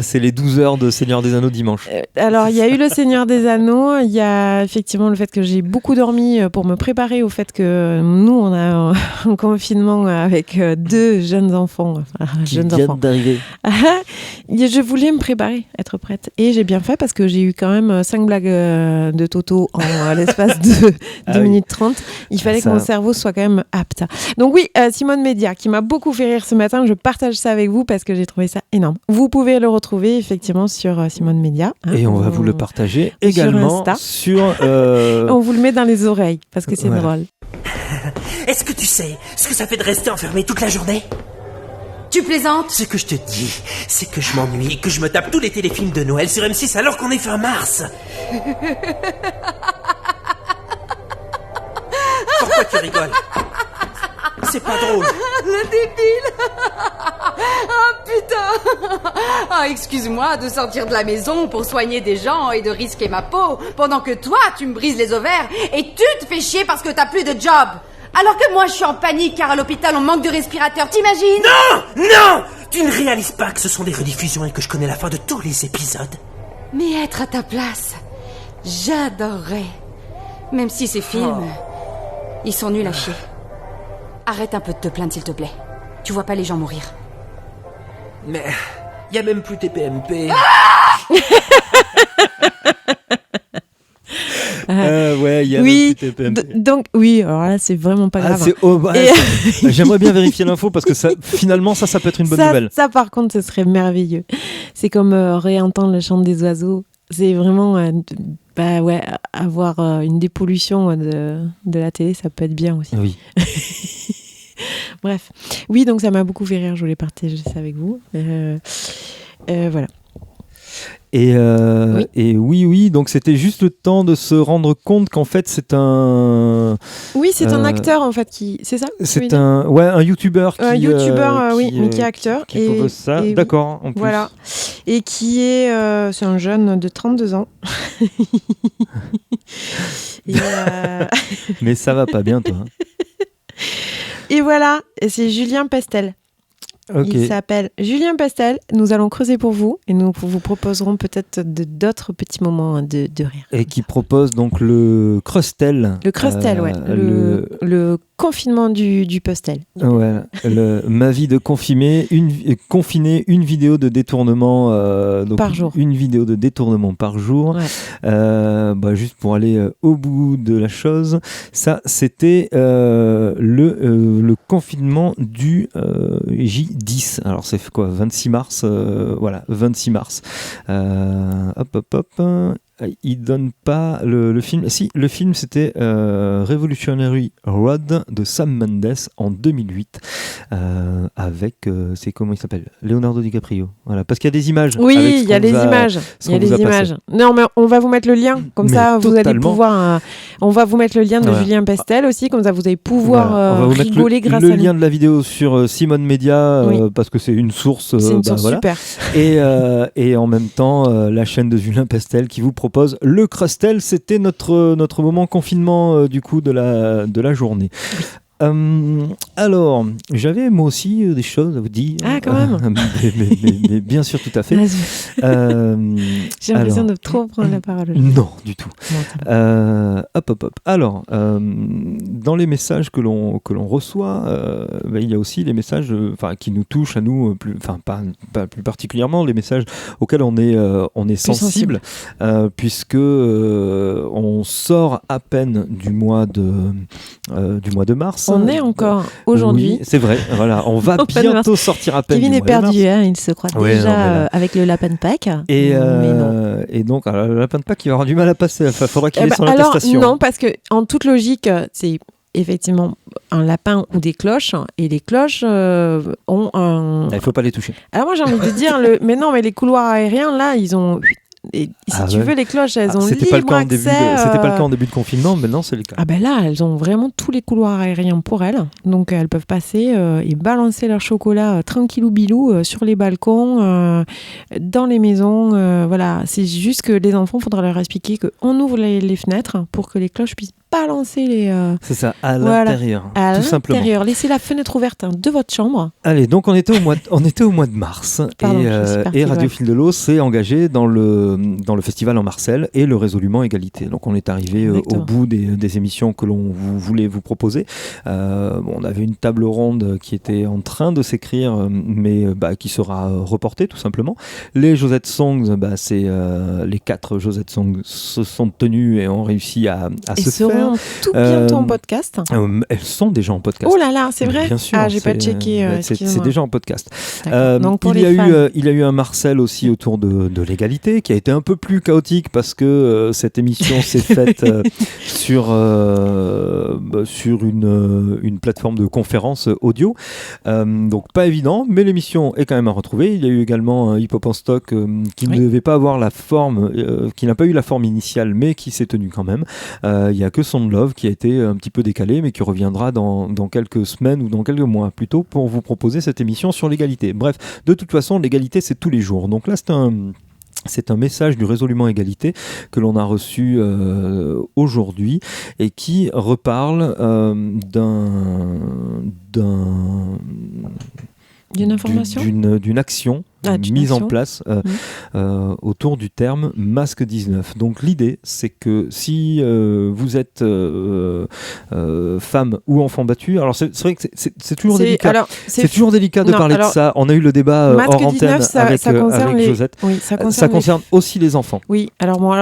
C'est les 12 heures de Seigneur des Anneaux dimanche. Alors, il y a eu le Seigneur des Anneaux. Il y a effectivement le fait que j'ai beaucoup dormi pour me préparer au fait que nous, on a un confinement avec 2 jeunes enfants. Qui viennent d'arriver. Je voulais me préparer, être prête. Et j'ai bien fait parce que j'ai eu quand même 5 blagues de Toto en l'espace de 2 minutes 30. Il fallait que mon cerveau soit quand même apte. Donc oui, Simone Média, qui m'a beaucoup fait rire ce matin. Je partage ça avec vous parce que j'ai trouvé ça énorme. Vous pouvez le retrouver effectivement sur Simone Média. Et on va vous le partager également sur On vous le met dans les oreilles parce que c'est drôle. Est-ce que tu sais ce que ça fait de rester enfermé toute la journée ? Tu plaisantes ? Ce que je te dis, c'est que je m'ennuie et que je me tape tous les téléfilms de Noël sur M6 alors qu'on est fin mars. Pourquoi tu rigoles? C'est pas drôle. Le débile. Oh putain. Ah, excuse-moi de sortir de la maison pour soigner des gens et de risquer ma peau pendant que toi, tu me brises les ovaires et tu te fais chier parce que t'as plus de job. Alors que moi, je suis en panique car à l'hôpital, on manque de respirateurs, t'imagines? Non! Non! Tu ne réalises pas que ce sont des rediffusions et que je connais la fin de tous les épisodes. Mais être à ta place, j'adorerais. Même si ces films, ils sont nuls à chier. Arrête un peu de te plaindre, s'il te plaît. Tu vois pas les gens mourir. Mais y a même plus TPMP. Ouais, il y a oui, plus TPMP. donc oui, alors là c'est vraiment pas grave. J'aimerais bien vérifier l'info parce que ça, finalement ça peut être une bonne nouvelle. Ça par contre, ce serait merveilleux. C'est comme réentendre le chant des oiseaux. C'est vraiment, avoir une dépollution de la télé, ça peut être bien aussi. Oui. Bref, oui, donc ça m'a beaucoup fait rire. Je voulais partager ça avec vous. Voilà. Et oui, donc c'était juste le temps de se rendre compte qu'en fait c'est un... Oui, c'est un acteur en fait qui... C'est ça? C'est un youtubeur qui... Un youtubeur, mais qui est acteur. Qui propose ça, d'accord, en plus. Voilà. Et qui est... c'est un jeune de 32 ans. Mais ça va pas bien, toi. Et voilà, et c'est Julien Pestel. Okay. Il s'appelle Julien Pestel. Nous allons creuser pour vous et nous vous proposerons peut-être d'autres petits moments de rire. Et qui propose donc le Crustel. Le Crustel, ouais. Le confinement du Pestel. Ouais, ma vie de confiné, une vidéo de détournement donc par jour. Une vidéo de détournement par jour. Ouais. Juste pour aller au bout de la chose, ça c'était le confinement du J10. Alors c'est quoi, 26 mars, voilà, 26 mars. Il donne pas le film. Si, le film c'était Revolutionary Road de Sam Mendes en 2008 avec c'est comment il s'appelle, Leonardo DiCaprio. Voilà, parce qu'il y a des images. Oui, il y a les images. Il y a les images. Non, mais on va vous mettre le lien comme ça. Totalement. Vous allez pouvoir. On va vous mettre le lien de Julien Pestel aussi, comme ça vous allez pouvoir rigoler grâce à le lien de la vidéo sur Simone Media parce que c'est une source. C'est une source super. Et en même temps la chaîne de Julien Pestel qui vous propose le Crustel. C'était notre moment confinement du coup de la journée. Alors, j'avais moi aussi des choses à vous dire. Ah, quand même. Mais bien sûr, tout à fait. J'ai l'impression de trop prendre la parole. Non, du tout. Hop. Alors, dans les messages que l'on reçoit, il y a aussi les messages qui nous touchent à nous, pas plus particulièrement, les messages auxquels on est sensible. Puisque on sort à peine du mois de mars. On est encore aujourd'hui. Oui, c'est vrai. Voilà, on va bientôt sortir à peine. Kevin est perdu, il se croit déjà avec le lapin de Pâques. Et donc, le lapin de Pâques, il va avoir du mal à passer. Il faudra qu'il ait son attestation. Non, parce que en toute logique, c'est effectivement un lapin ou des cloches, et les cloches ont un... Il ne faut pas les toucher. Alors moi, j'ai envie de dire, mais les couloirs aériens, là, ils ont... Et si tu veux, les cloches, elles ont libre accès. C'était pas le cas en début de confinement, maintenant c'est le cas. Ah ben là, elles ont vraiment tous les couloirs aériens pour elles. Donc elles peuvent passer et balancer leur chocolat tranquillou bilou sur les balcons, dans les maisons. Voilà, c'est juste que les enfants, il faudra leur expliquer qu'on ouvre les fenêtres pour que les cloches puissent balancer les... C'est ça, à l'intérieur, tout simplement. À l'intérieur, laissez la fenêtre ouverte de votre chambre. Allez, donc on était au mois de mars. Pardon, et Radio Fil de l'eau s'est engagé dans le festival en Marcel et le Résolument Égalité. Donc on est arrivé au bout des émissions que l'on voulait vous proposer. On avait une table ronde qui était en train de s'écrire, mais qui sera reportée tout simplement. Les Josette Songs, c'est les 4 Josette Songs se sont tenus et ont réussi à se faire. Tout bientôt en podcast. Elles sont déjà en podcast. Oh là là, c'est vrai. Bien sûr. Ah, j'ai pas checké. C'est déjà en podcast. Donc il y a eu un Marcel aussi autour de l'égalité qui a été un peu plus chaotique parce que cette émission s'est faite sur une plateforme de conférence audio. Donc pas évident, mais l'émission est quand même à retrouver. Il y a eu également un hip-hop en stock qui ne devait pas avoir la forme, qui n'a pas eu la forme initiale, mais qui s'est tenu quand même. Il y a que Peace and Love qui a été un petit peu décalé mais qui reviendra dans quelques semaines ou dans quelques mois plutôt pour vous proposer cette émission sur l'égalité. Bref, de toute façon, l'égalité c'est tous les jours. Donc là c'est un message du Résolument Égalité que l'on a reçu aujourd'hui et qui reparle d'une information, d'une action mise en place autour du terme masque 19. Donc l'idée, c'est que si vous êtes femme ou enfant battu, alors c'est vrai que c'est toujours délicat. C'est toujours délicat de parler de ça. On a eu le débat hors antenne avec Josette. Oui, ça concerne aussi les enfants. Oui, alors bon,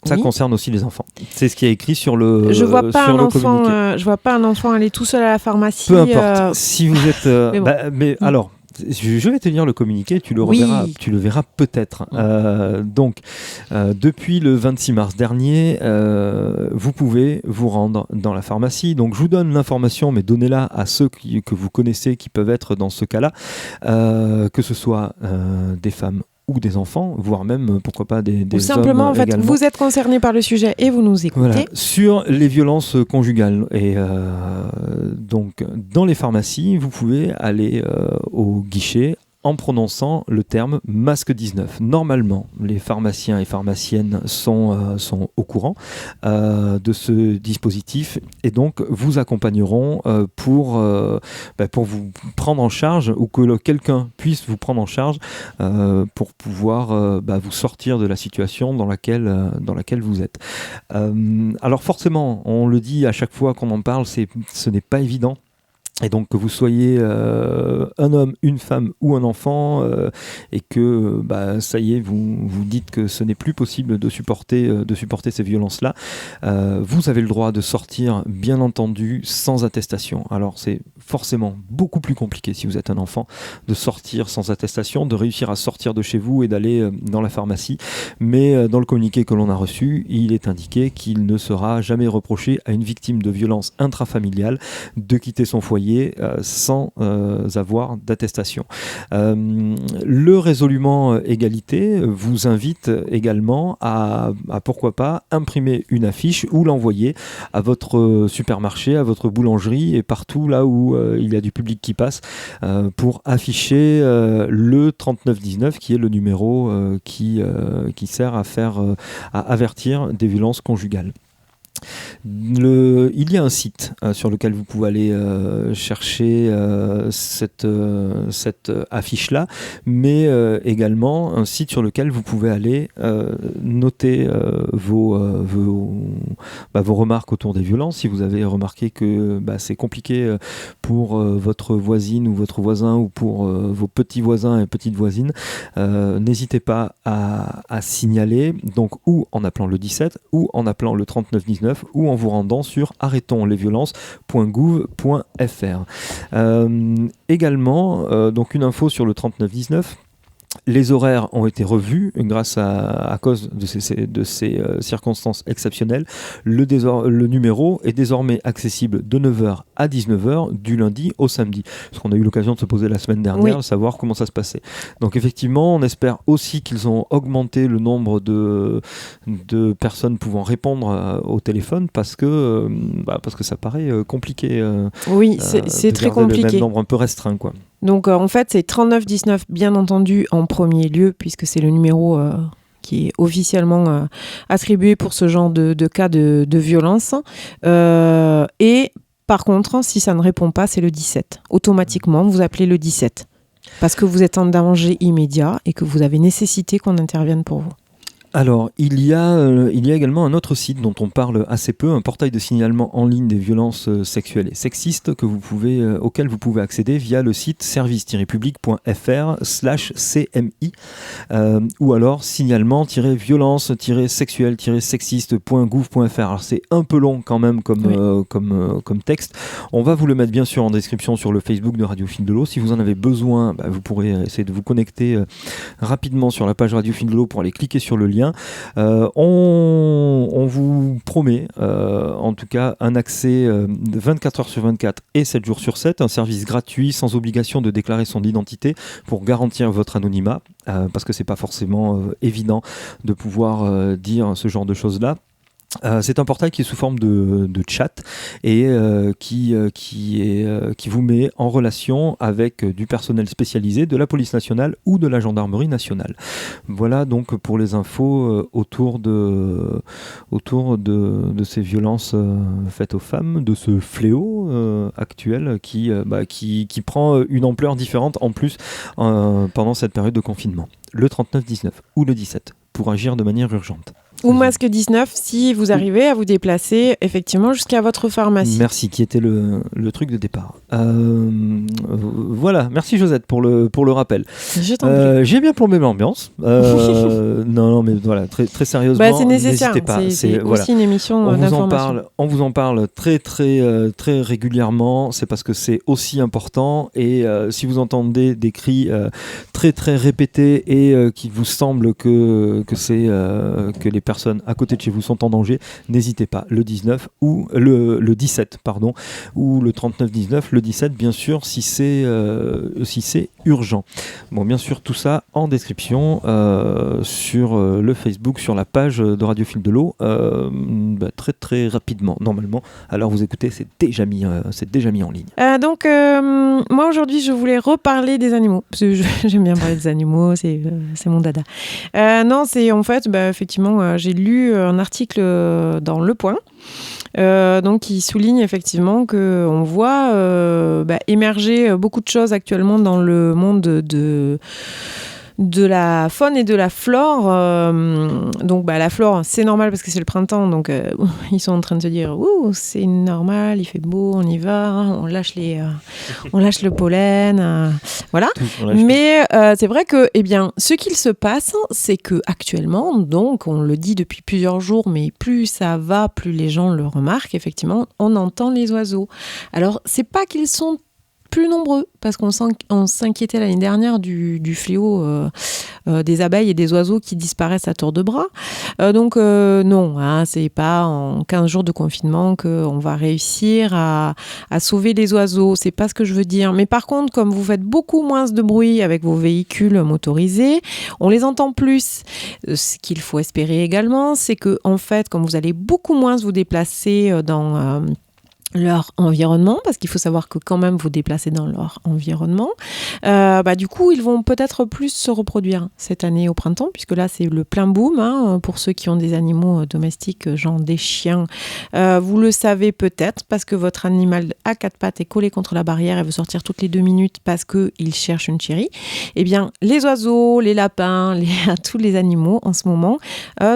ça concerne aussi les enfants. C'est ce qui est écrit sur le communiqué. Je vois pas un enfant aller tout seul à la pharmacie. Peu importe. Si vous êtes... alors, je vais te lire le communiqué, tu le verras peut-être. Donc, depuis le 26 mars dernier, vous pouvez vous rendre dans la pharmacie. Donc, je vous donne l'information, mais donnez-la à ceux que vous connaissez qui peuvent être dans ce cas-là, que ce soit des femmes ou des enfants, voire même, pourquoi pas, des ou simplement, hommes en fait, également. Vous êtes concerné par le sujet et vous nous écoutez. Voilà, sur les violences conjugales. Et donc, dans les pharmacies, vous pouvez aller au guichet en prononçant le terme masque 19. Normalement, les pharmaciens et pharmaciennes sont au courant de ce dispositif et donc vous accompagneront pour vous prendre en charge ou que quelqu'un puisse vous prendre en charge pour pouvoir vous sortir de la situation dans laquelle vous êtes. Alors forcément, on le dit à chaque fois qu'on en parle, ce n'est pas évident. Et donc que vous soyez un homme, une femme ou un enfant et que ça y est, vous dites que ce n'est plus possible de supporter ces violences-là, vous avez le droit de sortir, bien entendu, sans attestation. Alors c'est forcément beaucoup plus compliqué si vous êtes un enfant de sortir sans attestation, de réussir à sortir de chez vous et d'aller dans la pharmacie. Mais dans le communiqué que l'on a reçu, il est indiqué qu'il ne sera jamais reproché à une victime de violence intrafamiliale de quitter son foyer sans avoir d'attestation. Le Résolument Égalité vous invite également à pourquoi pas imprimer une affiche ou l'envoyer à votre supermarché, à votre boulangerie et partout là où il y a du public qui passe pour afficher le 3919 qui est le numéro qui sert à avertir des violences conjugales. Il y a un site sur lequel vous pouvez aller chercher cette affiche-là, mais également un site sur lequel vous pouvez aller noter vos remarques autour des violences. Si vous avez remarqué que c'est compliqué pour votre voisine ou votre voisin ou pour vos petits voisins et petites voisines, n'hésitez pas à signaler, donc ou en appelant le 17 ou en appelant le 3919 ou en vous rendant sur arrêtonslesviolences.gouv.fr. Également, donc une info sur le 3919. Les horaires ont été revus grâce à cause de ces circonstances exceptionnelles. Le numéro est désormais accessible de 9h à 19h du lundi au samedi. Parce qu'on a eu l'occasion de se poser la semaine dernière, savoir comment ça se passait. Donc effectivement, on espère aussi qu'ils ont augmenté le nombre de personnes pouvant répondre au téléphone parce que ça paraît compliqué. Oui, c'est très compliqué. Le même nombre un peu restreint, quoi. Donc en fait c'est 3919 bien entendu en premier lieu puisque c'est le numéro qui est officiellement attribué pour ce genre de cas de violence et par contre si ça ne répond pas c'est le 17. Automatiquement vous appelez le 17 parce que vous êtes en danger immédiat et que vous avez nécessité qu'on intervienne pour vous. Alors, il y a également un autre site dont on parle assez peu, un portail de signalement en ligne des violences sexuelles et sexistes auquel vous pouvez accéder via le site service-public.fr/CMI ou alors signalement-violence-sexuelle-sexiste.gouv.fr. Alors, c'est un peu long quand même comme texte. On va vous le mettre bien sûr en description sur le Facebook de Radio Fil de l'Eau. Si vous en avez besoin, vous pourrez essayer de vous connecter rapidement sur la page Radio Fil de l'Eau pour aller cliquer sur le lien. On vous promet en tout cas un accès 24 heures sur 24 et 7 jours sur 7, un service gratuit sans obligation de déclarer son identité pour garantir votre anonymat parce que c'est pas forcément évident de pouvoir dire ce genre de choses là. C'est un portail qui est sous forme de chat et qui vous met en relation avec du personnel spécialisé de la police nationale ou de la gendarmerie nationale. Voilà donc pour les infos autour de ces violences faites aux femmes, de ce fléau actuel qui prend une ampleur différente en plus pendant cette période de confinement. Le 39-19 ou le 17 pour agir de manière urgente. Ou masque 19 si vous arrivez à vous déplacer effectivement jusqu'à votre pharmacie. Merci, qui était le truc de départ. Voilà, merci Josette pour le rappel. Je t'en prie. J'ai bien plombé l'ambiance. Non, mais voilà, très, très sérieusement, c'est nécessaire. N'hésitez pas. C'est aussi une émission d'information. On vous en parle très, très, très régulièrement. C'est parce que c'est aussi important. Et si vous entendez des cris très, très répétés et qu'il vous semble que les personnes à côté de chez vous sont en danger, n'hésitez pas. Le 19 ou le 17, pardon, ou le 39-19, le 17, bien sûr, si c'est urgent. Bon, bien sûr, tout ça en description sur le Facebook, sur la page de Radio Fil de l'eau, très très rapidement. Normalement, alors vous écoutez, c'est déjà mis en ligne. Donc, moi aujourd'hui, je voulais reparler des animaux, parce que j'aime bien parler des animaux, c'est mon dada. Non, c'est en fait, effectivement, j'ai lu un article dans Le Point, donc qui souligne effectivement qu'on voit émerger beaucoup de choses actuellement dans le monde de la faune et de la flore. Donc la flore, c'est normal parce que c'est le printemps, donc ils sont en train de se dire c'est normal, il fait beau, on y va, on lâche le pollen, voilà. Mais c'est vrai que ce qu'il se passe, c'est que actuellement, donc on le dit depuis plusieurs jours, mais plus ça va, plus les gens le remarquent, effectivement, on entend les oiseaux. Alors c'est pas qu'ils sont plus nombreux, parce qu'on s'inquiétait l'année dernière du fléau des abeilles et des oiseaux qui disparaissent à tour de bras. Donc non, c'est pas en 15 jours de confinement qu'on va réussir à sauver les oiseaux, c'est pas ce que je veux dire. Mais par contre, comme vous faites beaucoup moins de bruit avec vos véhicules motorisés, on les entend plus. Ce qu'il faut espérer également, c'est que en fait, comme vous allez beaucoup moins vous déplacer dans leur environnement, parce qu'il faut savoir que quand même vous déplacez dans leur environnement, du coup ils vont peut-être plus se reproduire cette année au printemps, puisque là c'est le plein boom, pour ceux qui ont des animaux domestiques, genre des chiens. Vous le savez peut-être, parce que votre animal à quatre pattes est collé contre la barrière et veut sortir toutes les 2 minutes parce qu'il cherche une chérie. Eh bien les oiseaux, les lapins, tous les animaux en ce moment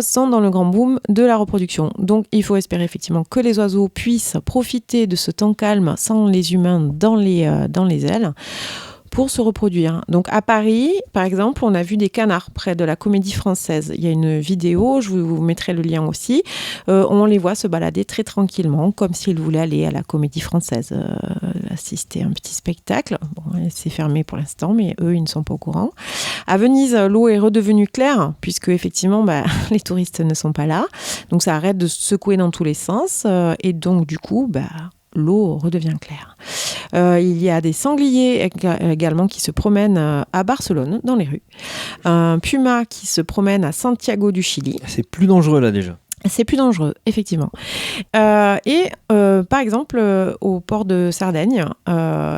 sont dans le grand boom de la reproduction. Donc il faut espérer effectivement que les oiseaux puissent profiter de ce temps calme sans les humains dans les ailes pour se reproduire. Donc à Paris, par exemple, on a vu des canards près de la Comédie Française. Il y a une vidéo, je vous mettrai le lien aussi. On les voit se balader très tranquillement, comme s'ils voulaient aller à la Comédie Française, assister à un petit spectacle. Bon, c'est fermé pour l'instant, mais eux, ils ne sont pas au courant. À Venise, l'eau est redevenue claire, puisque effectivement, les touristes ne sont pas là. Donc ça arrête de se secouer dans tous les sens. Et donc, du coup, l'eau redevient claire. Il y a des sangliers également qui se promènent à Barcelone, dans les rues. Un puma qui se promène à Santiago du Chili. C'est plus dangereux là déjà. C'est plus dangereux, effectivement. Par exemple, au port de Sardaigne,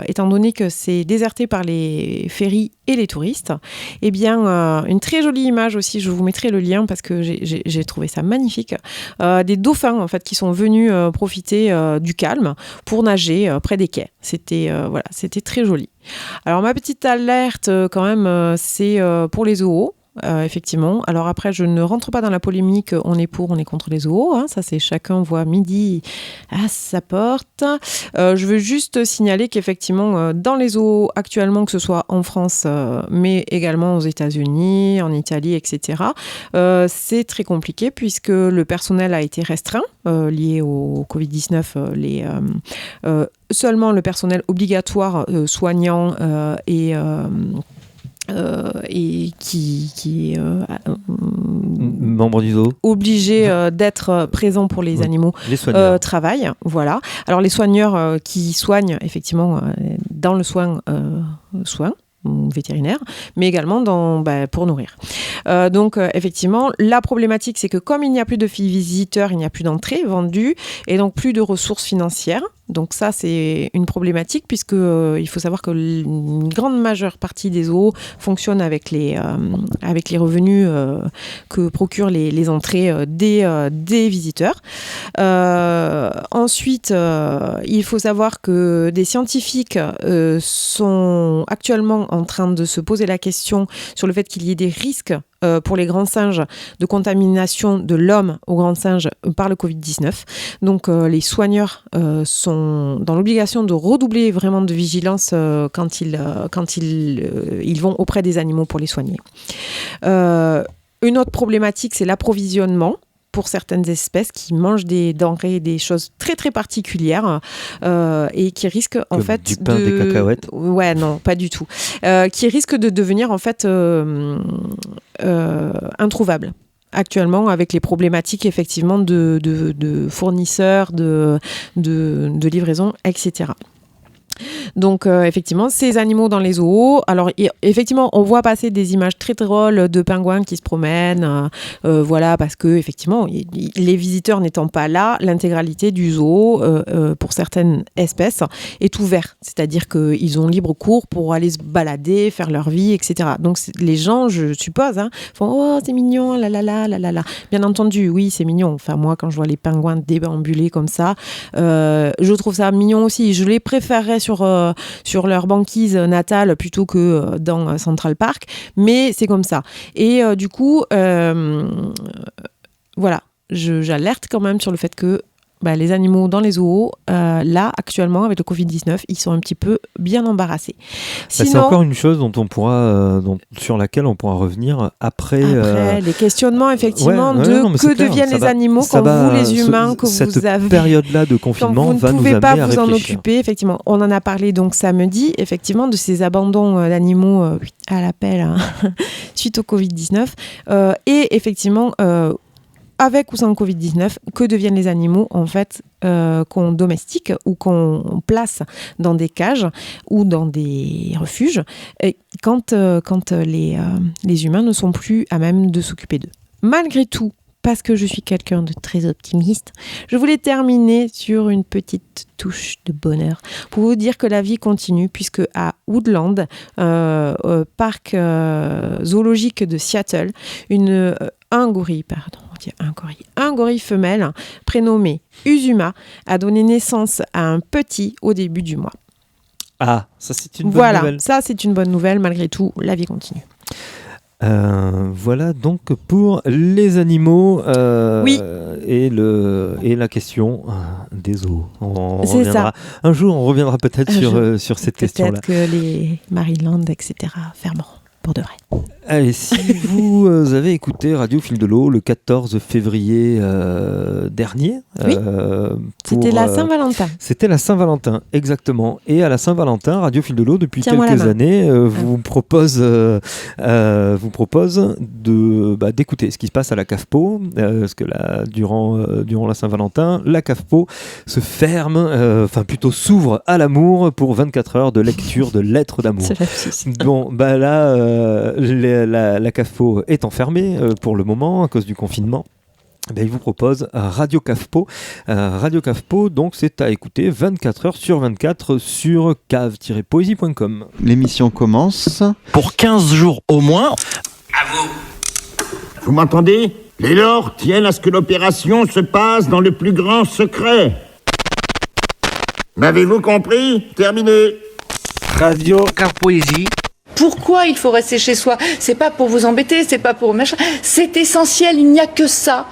étant donné que c'est déserté par les ferries et les touristes, une très jolie image aussi, je vous mettrai le lien parce que j'ai trouvé ça magnifique, des dauphins en fait, qui sont venus profiter du calme pour nager près des quais. C'était très joli. Alors ma petite alerte quand même, c'est pour les zoos. Effectivement. Alors après, je ne rentre pas dans la polémique, on est pour, on est contre les zoos. Ça, c'est chacun voit midi à sa porte. Je veux juste signaler qu'effectivement, dans les zoos actuellement, que ce soit en France, mais également aux États-Unis, en Italie, etc., c'est très compliqué puisque le personnel a été restreint lié au Covid-19. Seulement le personnel obligatoire soignant et qui est membre du zoo, obligé d'être présent pour les animaux, les soigneurs. Travaillent. Voilà. Alors les soigneurs qui soignent effectivement dans le soin, vétérinaire, mais également pour nourrir. Donc effectivement, la problématique, c'est que comme il n'y a plus de visiteurs, il n'y a plus d'entrées vendues et donc plus de ressources financières. Donc ça, c'est une problématique puisque il faut savoir que une grande majeure partie des zoos fonctionnent avec les revenus que procurent les entrées des visiteurs. Ensuite, il faut savoir que des scientifiques sont actuellement en train de se poser la question sur le fait qu'il y ait des risques pour les grands singes de contamination de l'homme aux grands singes par le Covid-19. Donc les soigneurs sont dans l'obligation de redoubler vraiment de vigilance quand ils vont auprès des animaux pour les soigner. Une autre problématique, c'est l'approvisionnement pour certaines espèces qui mangent des denrées, des choses très très particulières et qui risquent en fait du pain, des cacahuètes. Ouais, non, pas du tout. Qui risquent de devenir en fait introuvables. Actuellement, avec les problématiques effectivement de fournisseurs, de livraison, etc. Donc effectivement, ces animaux dans les zoos, alors effectivement, on voit passer des images très drôles de pingouins qui se promènent, voilà, parce que effectivement, les visiteurs n'étant pas là, l'intégralité du zoo, pour certaines espèces, est ouverte. C'est-à-dire qu'ils ont libre cours pour aller se balader, faire leur vie, etc. Donc les gens, je suppose, font « Oh, c'est mignon, là là là, là là là ». Bien entendu, oui, c'est mignon. Enfin, moi, quand je vois les pingouins déambuler comme ça, je trouve ça mignon aussi. Je les préférerais sur leur banquise natale plutôt que dans Central Park, mais c'est comme ça. Et du coup, voilà, j'alerte quand même sur le fait que les animaux dans les zoos, là, actuellement, avec le Covid-19, ils sont un petit peu bien embarrassés. Sinon, c'est encore une chose sur laquelle on pourra revenir après les questionnements, effectivement, que deviennent les animaux quand vous, les humains, cette période-là de confinement va nous amener à réfléchir. Vous ne pouvez pas vous en occuper, effectivement. On en a parlé donc samedi, effectivement, de ces abandons d'animaux à l'appel suite au Covid-19. Et effectivement, avec ou sans Covid-19, que deviennent les animaux en fait qu'on domestique ou qu'on place dans des cages ou dans des refuges quand les humains ne sont plus à même de s'occuper d'eux. Malgré tout, parce que je suis quelqu'un de très optimiste, je voulais terminer sur une petite touche de bonheur pour vous dire que la vie continue puisque à Woodland, parc zoologique de Seattle, un gorille femelle prénommé Uzuma a donné naissance à un petit au début du mois. Ah, ça c'est une bonne nouvelle. Ça c'est une bonne nouvelle, malgré tout, la vie continue. Voilà donc pour les animaux oui. et la question des zoos. C'est ça. Un jour, on reviendra peut-être sur cette question-là. Peut-être que les Maryland, etc. fermeront. Pour de vrai. Allez, si vous avez écouté Radio Fil de l'eau le 14 février dernier. Oui, c'était la Saint-Valentin. C'était la Saint-Valentin, exactement. Et à la Saint-Valentin, Radio Fil de l'eau, depuis quelques années, vous propose d'écouter ce qui se passe à la CAFPO. Parce que durant la Saint-Valentin, la CAFPO se ferme, plutôt s'ouvre à l'amour pour 24 heures de lecture de lettres d'amour. Bon, là, la CAFPO est enfermée pour le moment à cause du confinement. Il vous propose Radio CAFPO. Radio CAFPO, donc c'est à écouter 24 heures sur 24 sur cave-poésie.com. L'émission commence. Pour 15 jours au moins. À vous. Vous m'entendez ? Les lords tiennent à ce que l'opération se passe dans le plus grand secret. M'avez-vous compris ? Terminé. Radio Cave-Poésie. Pourquoi il faut rester chez soi ? C'est pas pour vous embêter, c'est pas pour machin. C'est essentiel, il n'y a que ça.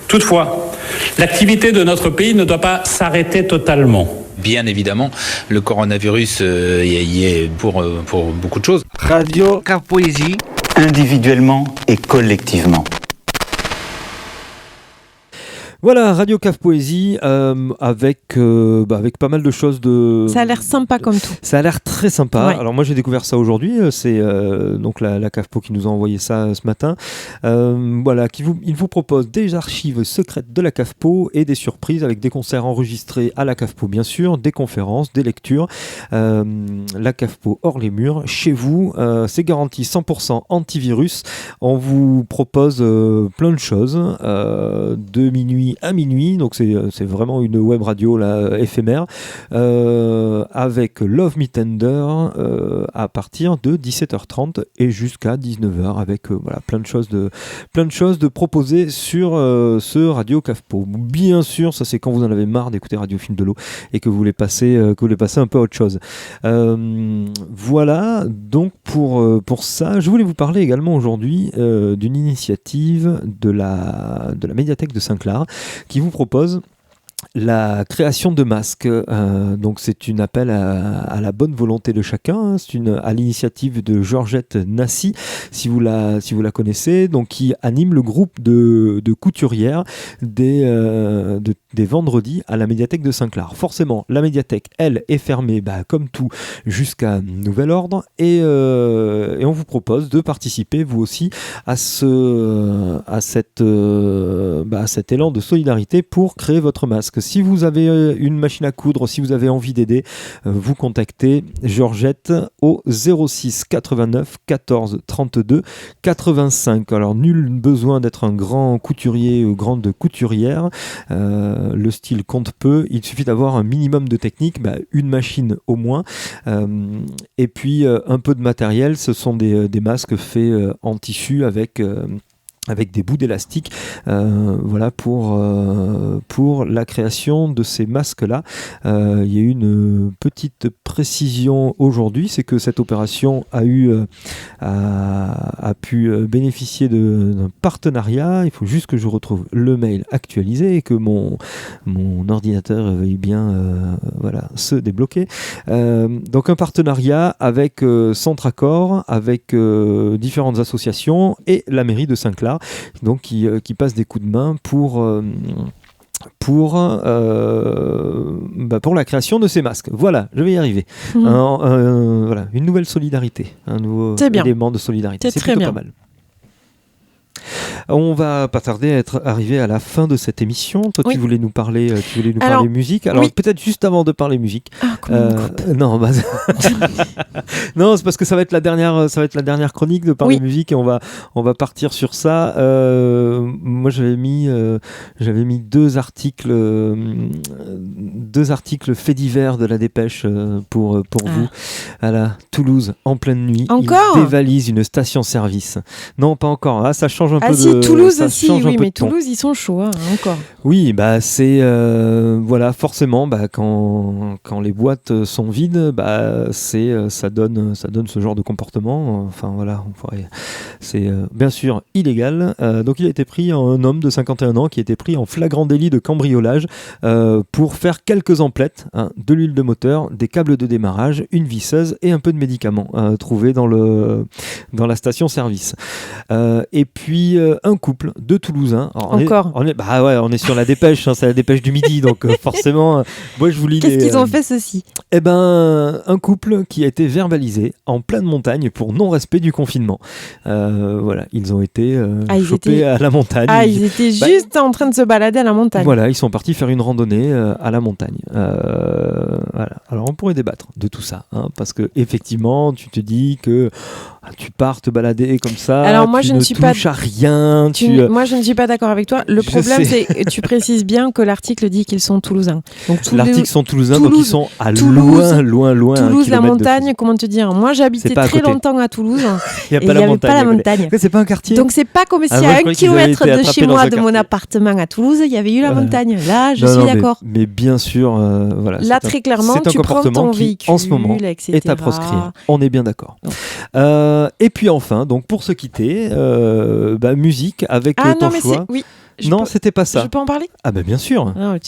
Toutefois, l'activité de notre pays ne doit pas s'arrêter totalement. Bien évidemment, le coronavirus y est pour beaucoup de choses. Radio Cave-Poésie. Individuellement et collectivement. Voilà, Radio Cave Poésie avec pas mal de choses de... Ça a l'air sympa comme tout. Ça a l'air très sympa. Ouais. Alors moi j'ai découvert ça aujourd'hui, c'est donc la Cave Po qui nous a envoyé ça ce matin. Voilà, il vous propose des archives secrètes de la Cave Po et des surprises avec des concerts enregistrés à la Cave Po bien sûr, des conférences, des lectures. La Cave Po hors les murs, chez vous, c'est garanti 100% antivirus. On vous propose plein de choses de minuit à minuit, donc c'est vraiment une web radio là, éphémère, avec Love Me Tender à partir de 17h30 et jusqu'à 19h avec plein de choses de proposer sur ce Radio Cave Po. Bien sûr, ça c'est quand vous en avez marre d'écouter Radio Fil de l'eau et que vous voulez passer un peu à autre chose. Voilà, donc pour ça, je voulais vous parler également aujourd'hui d'une initiative de la médiathèque de Saint-Clar qui vous propose la création de masques. Donc c'est un appel à la bonne volonté de chacun. C'est à l'initiative de Georgette Nassy, si vous la connaissez, donc qui anime le groupe de couturières des vendredis à la médiathèque de Saint-Clar. Forcément, la médiathèque, elle, est fermée, comme tout, jusqu'à nouvel ordre, et on vous propose de participer vous aussi à cet élan de solidarité pour créer votre masque. Si vous avez une machine à coudre, si vous avez envie d'aider, vous contactez Georgette au 06 89 14 32 85. Alors nul besoin d'être un grand couturier ou grande couturière, le style compte peu, il suffit d'avoir un minimum de technique, une machine au moins, et puis un peu de matériel. Ce sont des masques faits en tissu avec des bouts d'élastique, voilà pour la création de ces masques-là. Il y a eu une petite précision aujourd'hui, c'est que cette opération a pu bénéficier d'un partenariat. Il faut juste que je retrouve le mail actualisé et que mon ordinateur veuille bien se débloquer. Donc un partenariat avec Centracor, avec différentes associations et la mairie de Saint-Clar, donc qui passe des coups de main pour la création de ces masques. Voilà, je vais y arriver. Voilà, une nouvelle solidarité, un nouveau élément de solidarité. C'est plutôt pas mal. On va pas tarder à arrivé à la fin de cette émission. Toi, tu voulais nous parler musique. Alors peut-être juste avant de parler musique. Non, non, c'est parce que ça va être la dernière chronique de parler musique et on va partir sur ça. Moi, j'avais mis deux articles faits divers de la Dépêche pour vous. Voilà, Toulouse en pleine nuit. Encore il dévalise une station-service. Non, pas encore. Ah, ça change un peu de Toulouse aussi, oui, mais Toulouse, ils sont chauds, encore. Oui, c'est forcément, quand les boîtes sont vides, ça donne ce genre de comportement. Enfin voilà, c'est bien sûr illégal. Donc il a été pris, un homme de 51 ans qui a été pris en flagrant délit de cambriolage pour faire quelques emplettes, de l'huile de moteur, des câbles de démarrage, une visseuse et un peu de médicaments trouvés dans la station-service. Et puis un couple de Toulousains. Alors, on est sur la Dépêche, c'est la Dépêche du midi, donc forcément, moi je vous lis. Qu'est-ce qu'ils ont fait ceci ? Un couple qui a été verbalisé en pleine montagne pour non-respect du confinement. Ils ont été chopés à la montagne. Ils étaient juste en train de se balader à la montagne. Voilà, ils sont partis faire une randonnée à la montagne. Voilà. Alors on pourrait débattre de tout ça, parce que effectivement, tu te dis que tu pars te balader comme ça. Alors moi, je ne suis pas à rien. Moi, je ne suis pas d'accord avec toi. Le problème, c'est que tu précises bien que l'article dit qu'ils sont toulousains. L'article sont toulousains, donc ils sont à loin. Toulouse, la montagne, comment te dire ? Moi, j'ai habité très longtemps à Toulouse. Il n'y avait pas la montagne. C'est pas un quartier. Donc, c'est pas comme si à 1 kilomètre de chez moi, de mon appartement à Toulouse, il y avait eu la montagne. Là, je suis d'accord. Mais bien sûr, voilà. Là, très clairement, tu prends ton véhicule, en ce moment, est à proscrire. On est bien d'accord. Et puis enfin, donc pour se quitter, musique avec ton choix. Non, c'était pas ça. Je peux en parler ? Ah bien sûr. Non,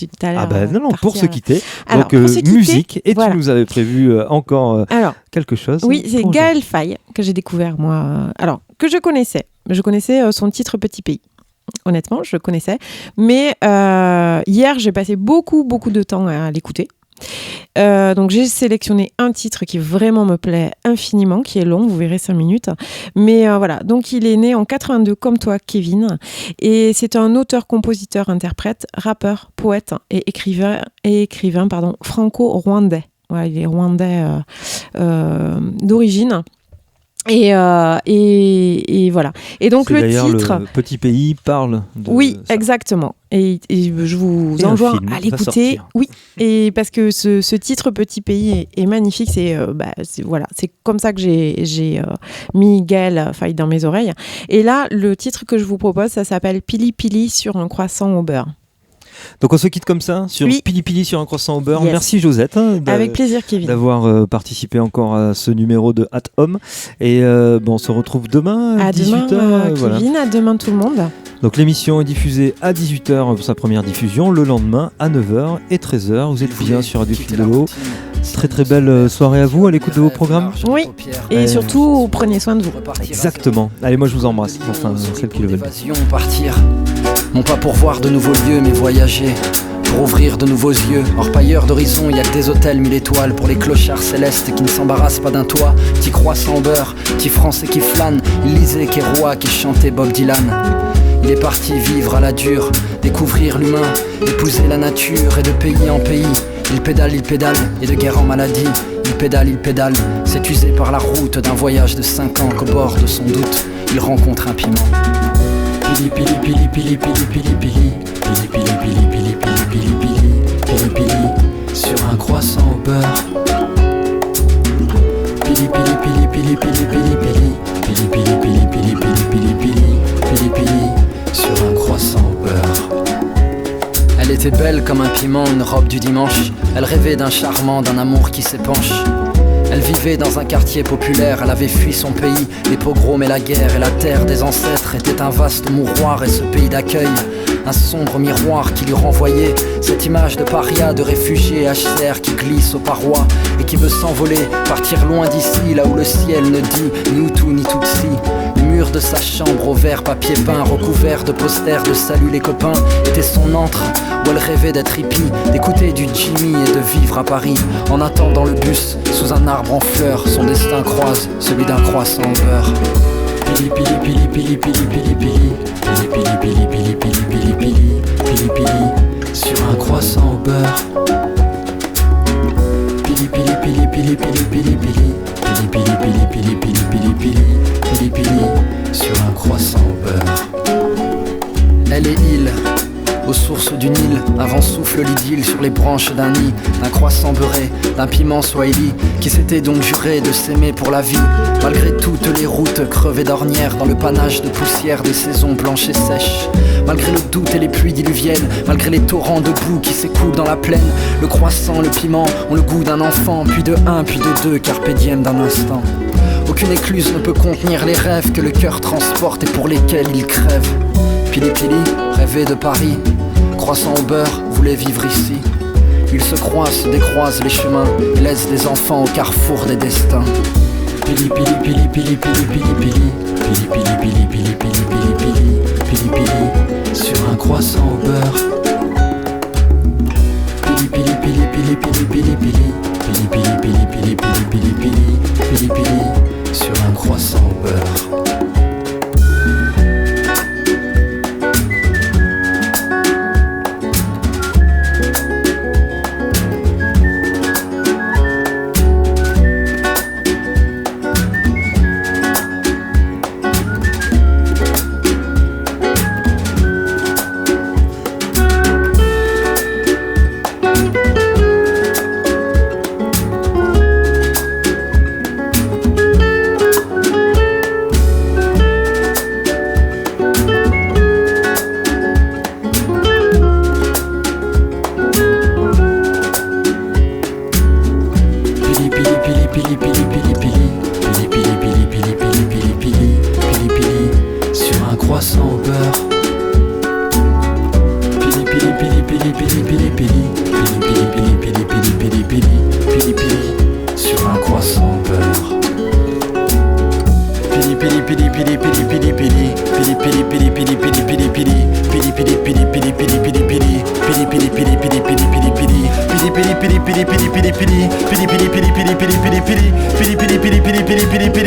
pour se quitter. Alors, donc musique, et tu nous avais prévu encore quelque chose. Oui, c'est Gaël Faye que j'ai découvert moi. Alors que je connaissais son titre Petit Pays. honnêtement, je connaissais. Mais hier, j'ai passé beaucoup de temps à l'écouter. Donc j'ai sélectionné un titre qui vraiment me plaît infiniment, qui est long, vous verrez 5 minutes. Mais voilà, donc il est né en 82 comme toi, Kevin. Et c'est un auteur, compositeur, interprète, rappeur, poète et écrivain franco-rwandais. Ouais, il est rwandais d'origine. Et voilà. Et donc c'est le titre. Le petit pays parle de. Oui, ça. exactement. Et je vous enjoins à l'écouter. Oui. Et parce que ce titre Petit pays est magnifique. C'est comme ça que j'ai mis Gaël Faye dans mes oreilles. Et là, le titre que je vous propose, ça s'appelle Pili Pili sur un croissant au beurre. Donc on se quitte comme ça sur Pili Pili sur un croissant au beurre. Yes. Merci Josette avec plaisir Kevin d'avoir participé encore à ce numéro de At Home. Et on se retrouve demain à 18h. Demain, Kevin, à demain tout le monde. Donc l'émission est diffusée à 18h pour sa première diffusion, le lendemain à 9h et 13h. Vous êtes bien sur Radio Fil de l'eau. Très très belle soirée à vous, à l'écoute de vos programmes. Oui, et surtout prenez soin de vous. Exactement. Allez, moi je vous embrasse, enfin celles qui le veulent. Partir, non pas pour voir de nouveaux lieux, mais voyager, pour ouvrir de nouveaux yeux. Orpailleurs d'horizon, il y a que des hôtels 1000 étoiles pour les clochards célestes qui ne s'embarrassent pas d'un toit. Petit croissant au beurre, petit français qui flâne, il lisait Kéroua qui chantait Bob Dylan. Il est parti vivre à la dure, découvrir l'humain, épouser la nature et de pays en pays. Il pédale, et de guerre en maladie. Il pédale, c'est usé par la route d'un voyage de 5 ans qu'au bord de son doute, il rencontre un piment. Pili pili pili pili pili pili pili pili pili pili pili pili pili pili sur un croissant au beurre. Pili pili pili pili pili pili pili pili pili pili pili pili pili pili sur un croissant au beurre. Elle était belle comme un piment, une robe du dimanche. Elle rêvait d'un charmant, d'un amour qui s'épanche. Elle vivait dans un quartier populaire, elle avait fui son pays. Les pogroms et la guerre et la terre des ancêtres étaient un vaste mouroir et ce pays d'accueil, un sombre miroir qui lui renvoyait cette image de paria, de réfugié HCR qui glisse aux parois et qui veut s'envoler, partir loin d'ici, là où le ciel ne dit ni Hutu ni Tutsi. Les murs de sa chambre au vert papier peint, recouverts de posters de salut les copains, étaient son antre où elle rêvait d'être hippie, d'écouter du Jimmy et de vivre à Paris. En attendant le bus, sous un arbre en fleurs, son destin croise celui d'un croissant au beurre. Pili pili pili pili pili pili pili pili pili pili pili pili pili pili pili sur un croissant au beurre. Pili pili pili pili pili pili pili pili pili pili pili pili pili pili sur un croissant au beurre. Elle est île aux sources du Nil, un vent souffle l'idylle sur les branches d'un nid, d'un croissant beurré, d'un piment swahili, qui s'était donc juré de s'aimer pour la vie, malgré toutes les routes crevées d'ornières, dans le panache de poussière des saisons blanches et sèches. Malgré le doute et les pluies diluviennes, malgré les torrents de boue qui s'écoulent dans la plaine, le croissant, le piment ont le goût d'un enfant, puis de un, puis de deux, carpe diem d'un instant. Aucune écluse ne peut contenir les rêves que le cœur transporte et pour lesquels il crève. Pili Pili rêvait de Paris, croissant au beurre, voulait vivre ici. Ils se croisent, décroisent les chemins et laissent des enfants au carrefour des destins. Pili Pili Pili Pili Pili Pili Pili Pili Pili Pili Pili Pili Pili Pili Pili sur un croissant au beurre. Pili Pili Pili Pili Pili Pili Pili Pili Pili Pili Pili Pili Pili Pili Pili sur un croissant au beurre. Pili pili pili pili pili pili pili pili pili pili pili pili pili pili pili pili pili pili pili pili pili pili pili pili pili pili pili pili pili pili pili